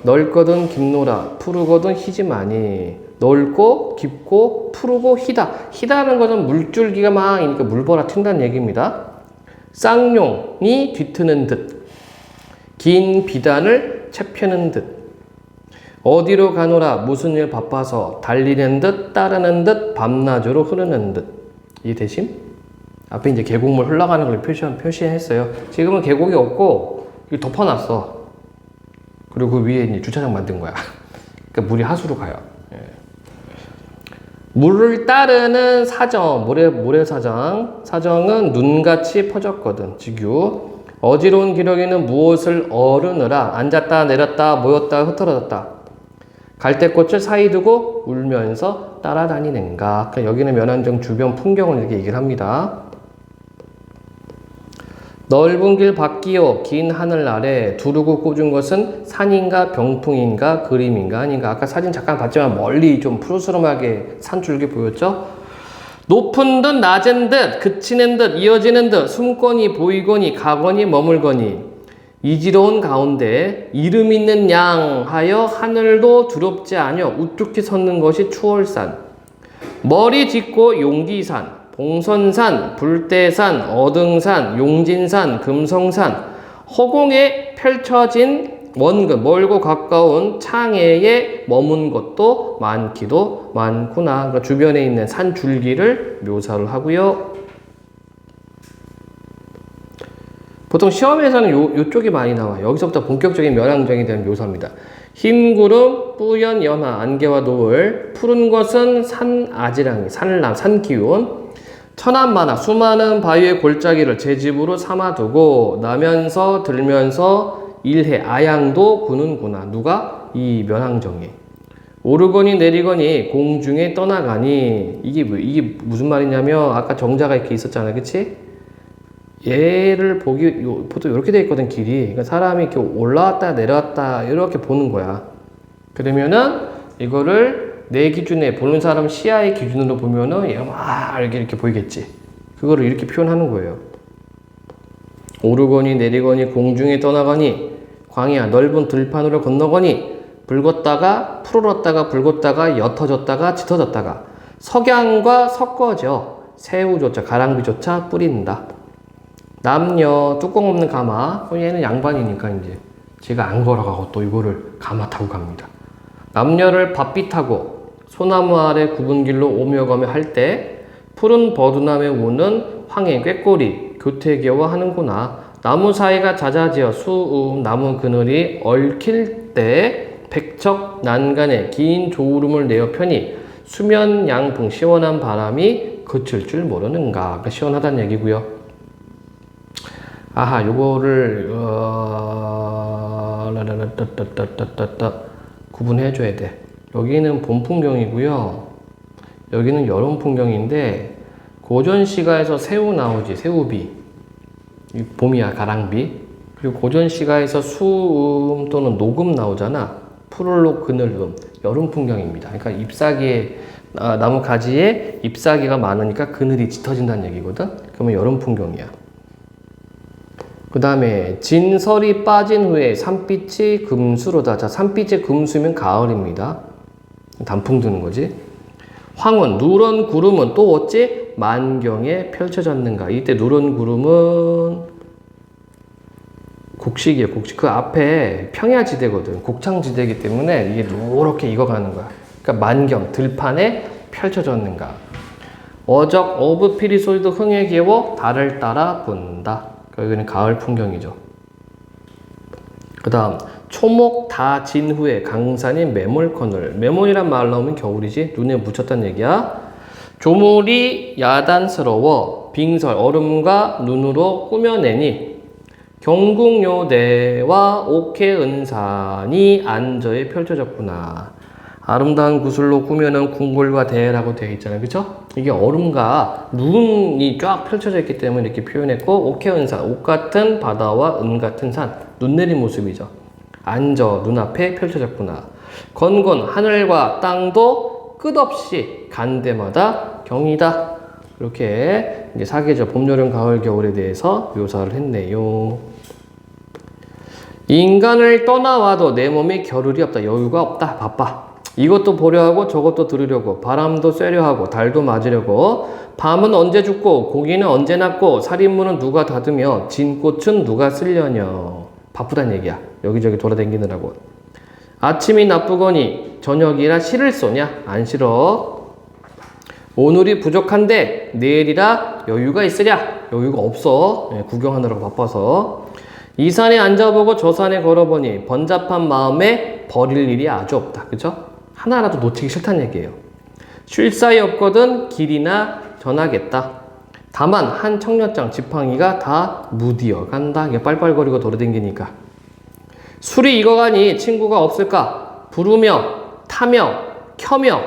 넓거든 깊노라 푸르거든 희지마니. 넓고 깊고 푸르고 희다. 희다라는 것은 물줄기가 막 이니까 물보라 튄다는 얘기입니다. 쌍용이 뒤트는 듯. 긴 비단을 채펴는 듯. 어디로 가노라 무슨 일 바빠서 달리는 듯 따르는 듯 밤낮으로 흐르는 듯. 이해되심? 앞에 이제 계곡물 흘러가는 걸 표시했어요. 지금은 계곡이 없고 이거 덮어놨어. 그리고 그 위에 이제 주차장 만든 거야. 그러니까 물이 하수로 가요. 예. 물을 따르는 사정, 모래사장. 사정은 눈같이 퍼졌거든. 직유. 어지러운 기러기는 무엇을 어르느라 앉았다 내렸다 모였다 흩어졌다. 갈대꽃을 사이 두고 울면서 따라다니는가. 그러니까 여기는 면항정 주변 풍경을 이렇게 얘기를 합니다. 넓은 길 밖이요 긴 하늘 아래 두르고 꽂은 것은 산인가 병풍인가 그림인가 아닌가. 아까 사진 잠깐 봤지만 멀리 좀 푸르스름하게 산줄기 보였죠? 높은 듯 낮은 듯 그치는 듯 이어지는 듯 숨거니 보이거니 가거니 머물거니 이지러운 가운데 이름 있는 양 하여 하늘도 두렵지 아니여 우뚝히 섰는 것이 추월산. 머리 짚고 용기산 봉선산, 불대산, 어등산, 용진산, 금성산, 허공에 펼쳐진 원근, 멀고 가까운 창해에 머문 것도 많기도 많구나. 그러니까 주변에 있는 산 줄기를 묘사를 하고요. 보통 시험에서는 요쪽이 많이 나와요. 여기서부터 본격적인 면항정에 대한 묘사입니다. 흰 구름, 뿌연 연화, 안개와 노을, 푸른 것은 산 아지랑이, 산람, 산 기운, 천안만화, 수많은 바위의 골짜기를 제 집으로 삼아두고 나면서 들면서 일해 아양도 구는구나. 누가? 이 면항정이. 오르거니 내리거니 공중에 떠나가니. 이게 무슨 말이냐면 아까 정자가 이렇게 있었잖아요. 그치? 얘를 보통 이렇게 돼 있거든, 길이. 그러니까 사람이 이렇게 올라왔다 내려왔다 이렇게 보는 거야. 그러면은 이거를 내 기준에 보는 사람 시야의 기준으로 보면은 얘가 막 이렇게 보이겠지. 그거를 이렇게 표현하는 거예요. 오르거니 내리거니 공중에 떠나거니 광야 넓은 들판으로 건너거니 붉었다가 푸르렀다가 붉었다가 옅어졌다가 짙어졌다가 석양과 섞어져 새우조차 가랑비조차 뿌린다. 남녀 뚜껑 없는 가마. 얘는 양반이니까 이제 제가 안 걸어가고 또 이거를 가마 타고 갑니다. 남녀를 밭빛하고 소나무 아래 굽은 길로 오며 가며 할 때 푸른 버드남에 우는 황해 꾀꼬리 교태겨워 하는구나. 나무 사이가 잦아지어 수움 나무 그늘이 얽힐 때 백척 난간에 긴 조울음을 내어 펴니 수면 양풍 시원한 바람이 그칠 줄 모르는가. 그러니까 시원하다는 얘기고요. 아하, 요거를 구분해 줘야 돼. 여기는 봄 풍경이고요. 여기는 여름 풍경인데 고전 시가에서 새우 나오지. 새우비. 봄이야, 가랑비. 그리고 고전 시가에서 수음 또는 녹음 나오잖아. 푸르로 그늘음, 여름 풍경입니다. 그러니까 잎사귀에 나무 가지에 잎사귀가 많으니까 그늘이 짙어진다는 얘기거든. 그러면 여름 풍경이야. 그 다음에 진설이 빠진 후에 산빛이 금수로다. 자, 산빛이 금수면 가을입니다. 단풍 드는 거지. 황혼, 누런 구름은 또 어찌 만경에 펼쳐졌는가. 이때 누런 구름은 곡식이에요. 곡식. 그 앞에 평야지대거든. 곡창지대이기 때문에 이게 누렇게 익어가는 거야. 그러니까 만경, 들판에 펼쳐졌는가. 어적, 어부, 피리 소리도 흥에 개워 달을 따라 분다. 여기는 가을 풍경이죠. 그 다음 초목 다 진 후에 강산이 매몰커늘. 매몰이란 말 나오면 겨울이지. 눈에 묻혔다는 얘기야. 조물이 야단스러워 빙설 얼음과 눈으로 꾸며내니 경궁요대와 옥해은산이 안저에 펼쳐졌구나. 아름다운 구슬로 꾸며놓은 궁궐과 대라고 되어 있잖아요. 그쵸? 이게 얼음과 눈이 쫙 펼쳐져 있기 때문에 이렇게 표현했고, 옥해은산, 옥 같은 바다와 은 같은 산, 눈 내린 모습이죠. 안저, 눈앞에 펼쳐졌구나. 건건, 하늘과 땅도 끝없이 간데마다 경이다. 이렇게 이제 사계절, 봄, 여름, 가을, 겨울에 대해서 묘사를 했네요. 인간을 떠나와도 내 몸에 겨를이 없다. 여유가 없다. 바빠. 이것도 보려 하고 저것도 들으려고 바람도 쐬려 하고 달도 맞으려고 밤은 언제 죽고 고기는 언제 낫고 살인문은 누가 닫으며 진꽃은 누가 쓸려녀. 바쁘단 얘기야. 여기저기 돌아다니느라고. 아침이 나쁘거니 저녁이라 시를 쏘냐? 안 싫어. 오늘이 부족한데 내일이라 여유가 있으랴? 여유가 없어. 구경하느라고 바빠서. 이 산에 앉아보고 저 산에 걸어보니 번잡한 마음에 버릴 일이 아주 없다. 그죠? 하나라도 놓치기 싫다는 얘기예요. 쉴 사이 없거든 길이나 전하겠다. 다만 한 청년장 지팡이가 다 무디어 간다. 이게 빨빨거리고 돌아다니니까. 술이 익어가니 친구가 없을까? 부르며 타며 켜며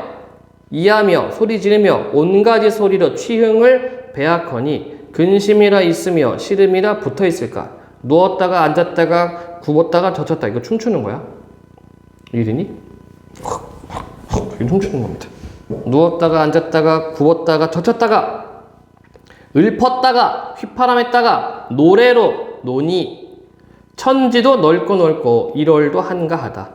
이하며 소리 지르며 온가지 소리로 취흥을 배약하니 근심이라 있으며 시름이라 붙어 있을까? 누웠다가 앉았다가 굽었다가 젖혔다. 이거 춤추는 거야. 이러니? 이렇게 춤추는 겁니다. 누웠다가 앉았다가 굽었다가 젖혔다가 읊었다가 휘파람했다가 노래로 노니 천지도 넓고 일월도 한가하다.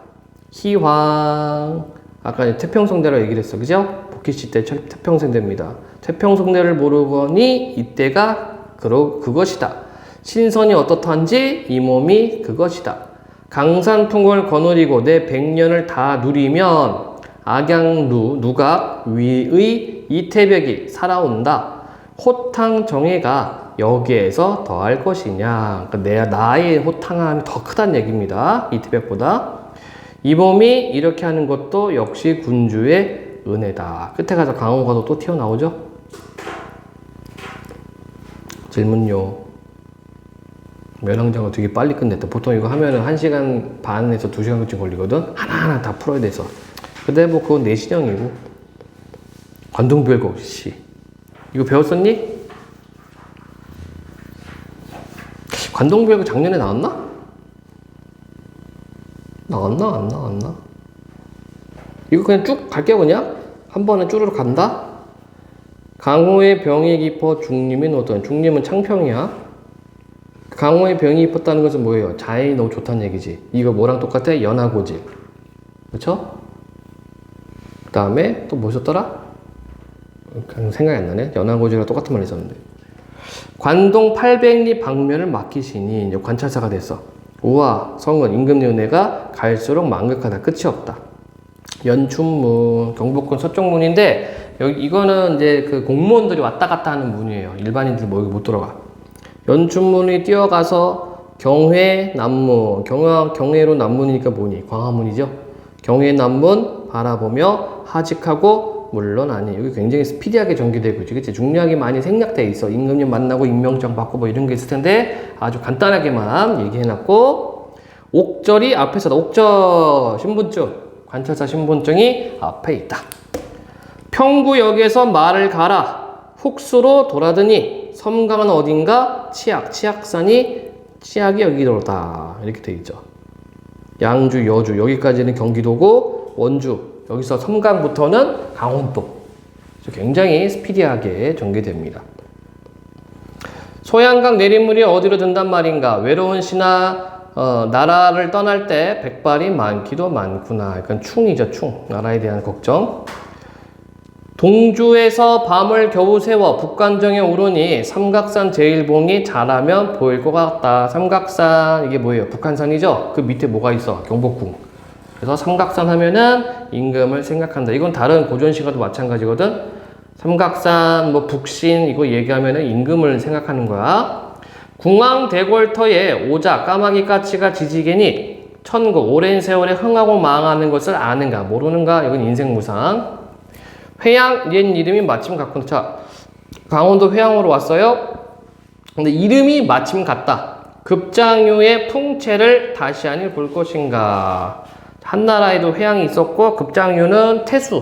희황. 아까 태평성대라고 얘기를 했어. 그죠? 복희씨 때 태평성대입니다. 태평성대를 모르거니 이때가 그것이다. 신선이 어떻던지 이 몸이 그것이다. 강산풍을 거느리고 내 100년을 다 누리면 악양루 누각 위의 이태벽이 살아온다. 호탕정해가 여기에서 더할 것이냐. 그러니까 나의 호탕함이 더 크다는 얘기입니다. 이태벽보다. 이 몸이 이렇게 하는 것도 역시 군주의 은혜다. 끝에 가서 강호가도 또 튀어나오죠. 질문요. 멸항장어 되게 빨리 끝냈다. 보통 이거 하면은 1시간 반에서 2시간쯤 걸리거든? 하나하나 다 풀어야 돼서. 근데 뭐 그건 내신형이고. 관동별거 씨. 이거 배웠었니? 관동별거 작년에 나왔나? 나왔나? 이거 그냥 쭉 갈게요, 그냥. 한 번에 쭈르륵 간다? 강호의 병이 깊어 중림이 노던. 중림은 창평이야. 강호의 병이 깊었다는 것은 뭐예요? 자연이 너무 좋다는 얘기지. 이거 뭐랑 똑같아? 연하고질. 그쵸? 그 다음에 또 뭐 있었더라? 생각이 안 나네. 연하고질이랑 똑같은 말 있었는데. 관동 800리 방면을 맡기시니 이제 관찰사가 됐어. 우와, 성은 임금의 은혜가 갈수록 만극하다. 끝이 없다. 연춘문, 경복궁 서쪽문인데 이거는 이제 그 공무원들이 왔다 갔다 하는 문이에요. 일반인들 뭐 여기 못 들어가. 연춘문이 뛰어가서 경회 남문, 경회로 남문이니까 뭐니? 광화문이죠. 경회 남문 바라보며 하직하고 물러나니. 여기 굉장히 스피디하게 전개되고 있지, 그치? 중요하게 많이 생략돼 있어. 임금님 만나고 임명장 받고 뭐 이런 게 있을 텐데 아주 간단하게만 얘기해놨고, 옥절이 앞에서다. 옥절 신분증, 관찰사 신분증이 앞에 있다. 평구역에서 말을 가라. 훅수로 돌아드니 섬강은 어딘가 치악산이 치약이 여기로다 이렇게 돼 있죠. 양주, 여주 여기까지는 경기도고 원주 여기서 섬강부터는 강원도. 굉장히 스피디하게 전개됩니다. 소양강 내린물이 어디로 든단 말인가? 외로운 신하 나라를 떠날 때 백발이 많기도 많구나. 약간 충이죠, 충. 나라에 대한 걱정. 동주에서 밤을 겨우 새워 북간정에 오르니 삼각산 제일봉이 잘하면 보일 것 같다. 삼각산 이게 뭐예요? 북한산이죠? 그 밑에 뭐가 있어? 경복궁. 그래서 삼각산 하면은 임금을 생각한다. 이건 다른 고전시가도 마찬가지거든. 삼각산 뭐 북신 이거 얘기하면은 임금을 생각하는 거야. 궁왕대궐터에 오자 까마귀 까치가 지지개니 천국 오랜 세월에 흥하고 망하는 것을 아는가 모르는가. 이건 인생무상. 회양 옛 이름이 마침 같구나. 자, 강원도 회양으로 왔어요. 근데 이름이 마침 같다. 급장유의 풍채를 다시 아니 볼 것인가. 한나라에도 회양이 있었고 급장유는 태수.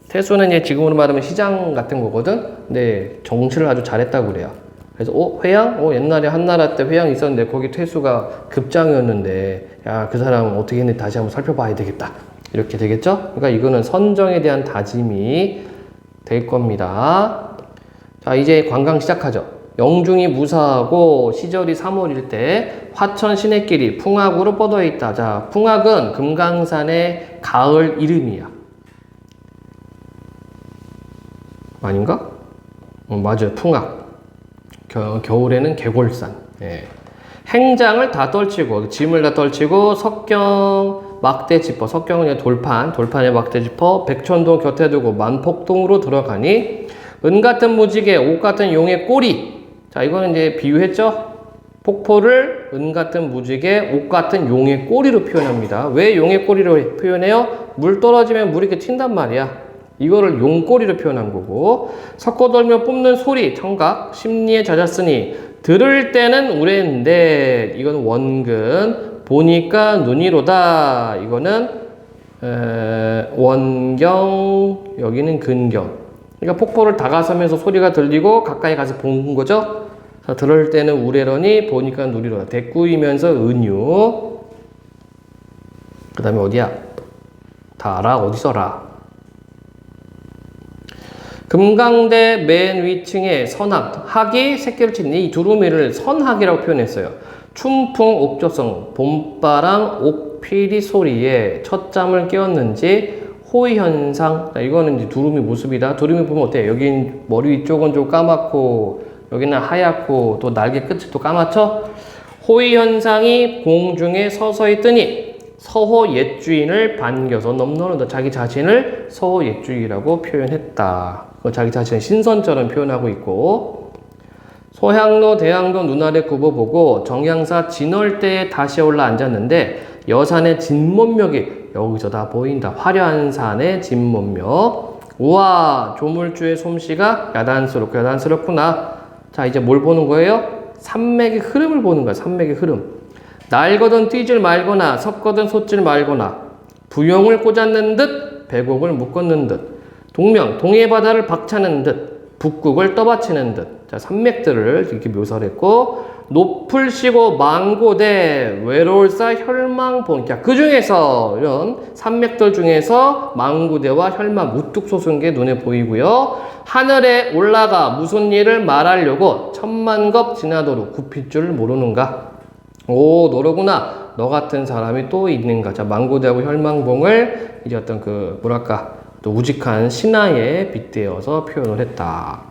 태수는 이제 지금으로 말하면 시장 같은 거거든. 근데 정치를 아주 잘했다고 그래요. 그래서 회양? 옛날에 한나라 때 회양이 있었는데 거기 태수가 급장이었는데 야, 그 사람 어떻게 했는지 다시 한번 살펴봐야 되겠다. 이렇게 되겠죠? 그러니까 이거는 선정에 대한 다짐이 될 겁니다. 자, 이제 관광 시작하죠. 영중이 무사하고 시절이 3월일 때 화천 시내길이 풍악으로 뻗어 있다. 자, 풍악은 금강산의 가을 이름이야. 아닌가? 맞아요. 풍악. 겨울에는 개골산. 예. 행장을 다 떨치고 짐을 다 떨치고 석경 막대지퍼, 석경은 돌판에 막대지퍼 백천동 곁에 두고 만폭동으로 들어가니 은같은 무지개 옥같은 용의 꼬리. 자, 이거는 이제 비유했죠. 폭포를 은같은 무지개 옥같은 용의 꼬리로 표현합니다. 왜 용의 꼬리로 표현해요? 물 떨어지면 물이 이렇게 튄단 말이야. 이거를 용꼬리로 표현한 거고. 섞어돌며 뿜는 소리 청각 심리에 잦았으니 들을 때는 우레인데 이건 원근 보니까 눈이로다. 이거는 원경 여기는 근경. 그러니까 폭포를 다가서면서 소리가 들리고 가까이 가서 본 거죠. 들을 때는 우레러니 보니까 눈이로다. 대꾸이면서 은유. 그 다음에 어디야? 다 알아? 어디서라? 금강대 맨 위층에 선학, 학이 새끼를 치는 이 두루미를 선학이라고 표현했어요. 춘풍 옥조성, 봄바람 옥피리 소리에 첫잠을 깨웠는지 호의현상. 이거는 이제 두루미 모습이다. 두루미 보면 어때요? 여기 머리 위쪽은 좀 까맣고 여기는 하얗고 또 날개 끝이 또 까맣죠? 호의현상이 공중에 서서히 뜨니 서호 옛주인을 반겨서 넘나른다. 자기 자신을 서호 옛주인이라고 표현했다. 자기 자신을 신선처럼 표현하고 있고. 소향로 대항도 눈 아래 굽어보고 정향사 진월대에 다시 올라 앉았는데 여산의 진몬벽이 여기서 다 보인다. 화려한 산의 진몬벽. 우와, 조물주의 솜씨가 야단스럽구나. 자, 이제 뭘 보는 거예요? 산맥의 흐름을 보는 거야. 산맥의 흐름. 날거든 뛰질 말거나 섰거든 솟질 말거나 부용을 꽂았는 듯 배곡을 묶었는 듯 동명 동해 바다를 박차는 듯 북극을 떠받치는 듯. 자, 산맥들을 이렇게 묘사를 했고 높을 쉬고 망고대 외로울사 혈망본. 자, 그 중에서 이런 산맥들 중에서 망고대와 혈망 우뚝 솟은 게 눈에 보이고요. 하늘에 올라가 무슨 일을 말하려고 천만겁 지나도록 굽힐 줄 모르는가. 오, 너로구나. 너 같은 사람이 또 있는가. 자, 망고대하고 혈망봉을 이제 어떤 그 뭐랄까 또 우직한 신하에 빗대어서 표현을 했다.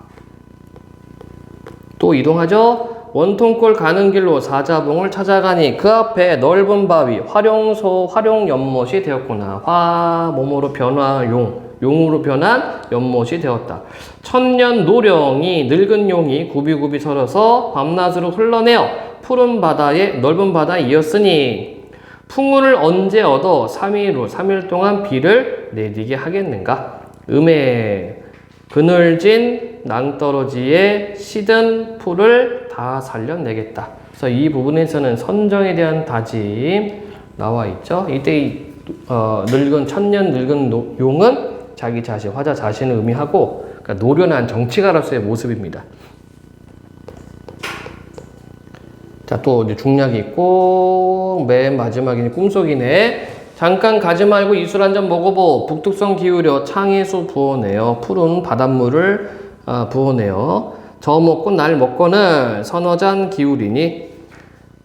또 이동하죠. 원통골 가는 길로 사자봉을 찾아가니 그 앞에 넓은 바위 활용연못이 되었구나. 몸으로 용으로 변한 연못이 되었다. 천년 노령이 늙은 용이 굽이굽이 서려서 밤낮으로 흘러내어 푸른 바다에 넓은 바다에 이었으니 풍운을 언제 얻어 3일 동안 비를 내리게 하겠는가. 음에 그늘진 낭떠러지에 시든 풀을 다 살려내겠다. 그래서 이 부분에서는 선정에 대한 다짐 나와 있죠. 이때 천년 늙은 용은 자기 자신, 화자 자신을 의미하고 그러니까 노련한 정치가로서의 모습입니다. 자, 또 이제 중략이 있고, 맨 마지막에 꿈속이네. 잠깐 가지 말고 이술 한 잔 먹어보. 북극성 기울여 창에서 부어내어. 푸른 바닷물을 부어내어. 저 먹고 날 먹고는 서너 잔 기울이니.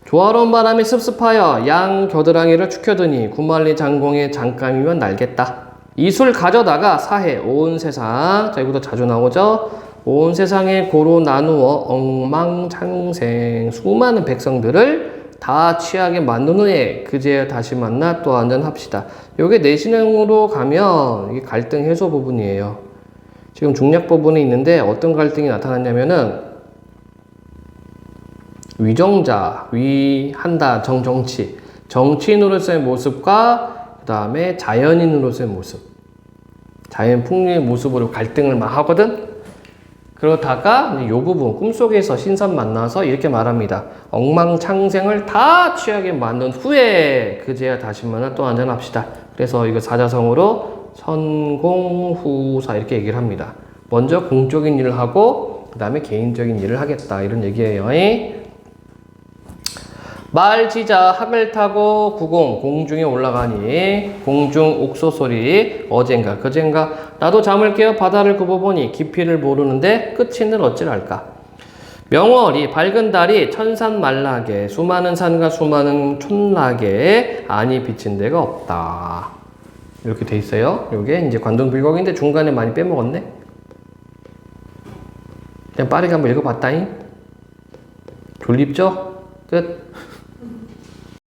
조화로운 바람이 습습하여 양 겨드랑이를 축혀드니 구만리 장공의 잠깐이면 날겠다. 이술 가져다가 사해 온 세상. 자, 이것도 자주 나오죠. 온 세상에 고로 나누어 엉망창생 수많은 백성들을 다 취하게 만든 후에 그제야 다시 만나 또 한잔합시다. 요게 내신형으로 가면 이게 갈등 해소 부분이에요. 지금 중략 부분이 있는데 어떤 갈등이 나타났냐면은 위정자, 위한다, 정치. 정치인으로서의 모습과 그 다음에 자연인으로서의 모습. 자연 풍류의 모습으로 갈등을 막 하거든? 그러다가 이 부분, 꿈속에서 신선 만나서 이렇게 말합니다. 엉망창생을 다 취하게 만든 후에 그제야 다시 만나 또 한잔합시다. 그래서 이거 사자성어로 선공후사 이렇게 얘기를 합니다. 먼저 공적인 일을 하고 그 다음에 개인적인 일을 하겠다 이런 얘기예요. 말지자 학을 타고 구공 공중에 올라가니 공중 옥소소리 어젠가 그젠가 나도 잠을 깨어 바다를 굽어보니 깊이를 모르는데 끝이는 어찌랄까. 명월이 밝은 달이 천산만락에 수많은 산과 수많은 촌락에 안이 비친 데가 없다. 이렇게 돼 있어요. 요게 이제 관동불곡인데 중간에 많이 빼먹었네. 그냥 빠르게 한번 읽어봤다잉. 졸립죠? 끝.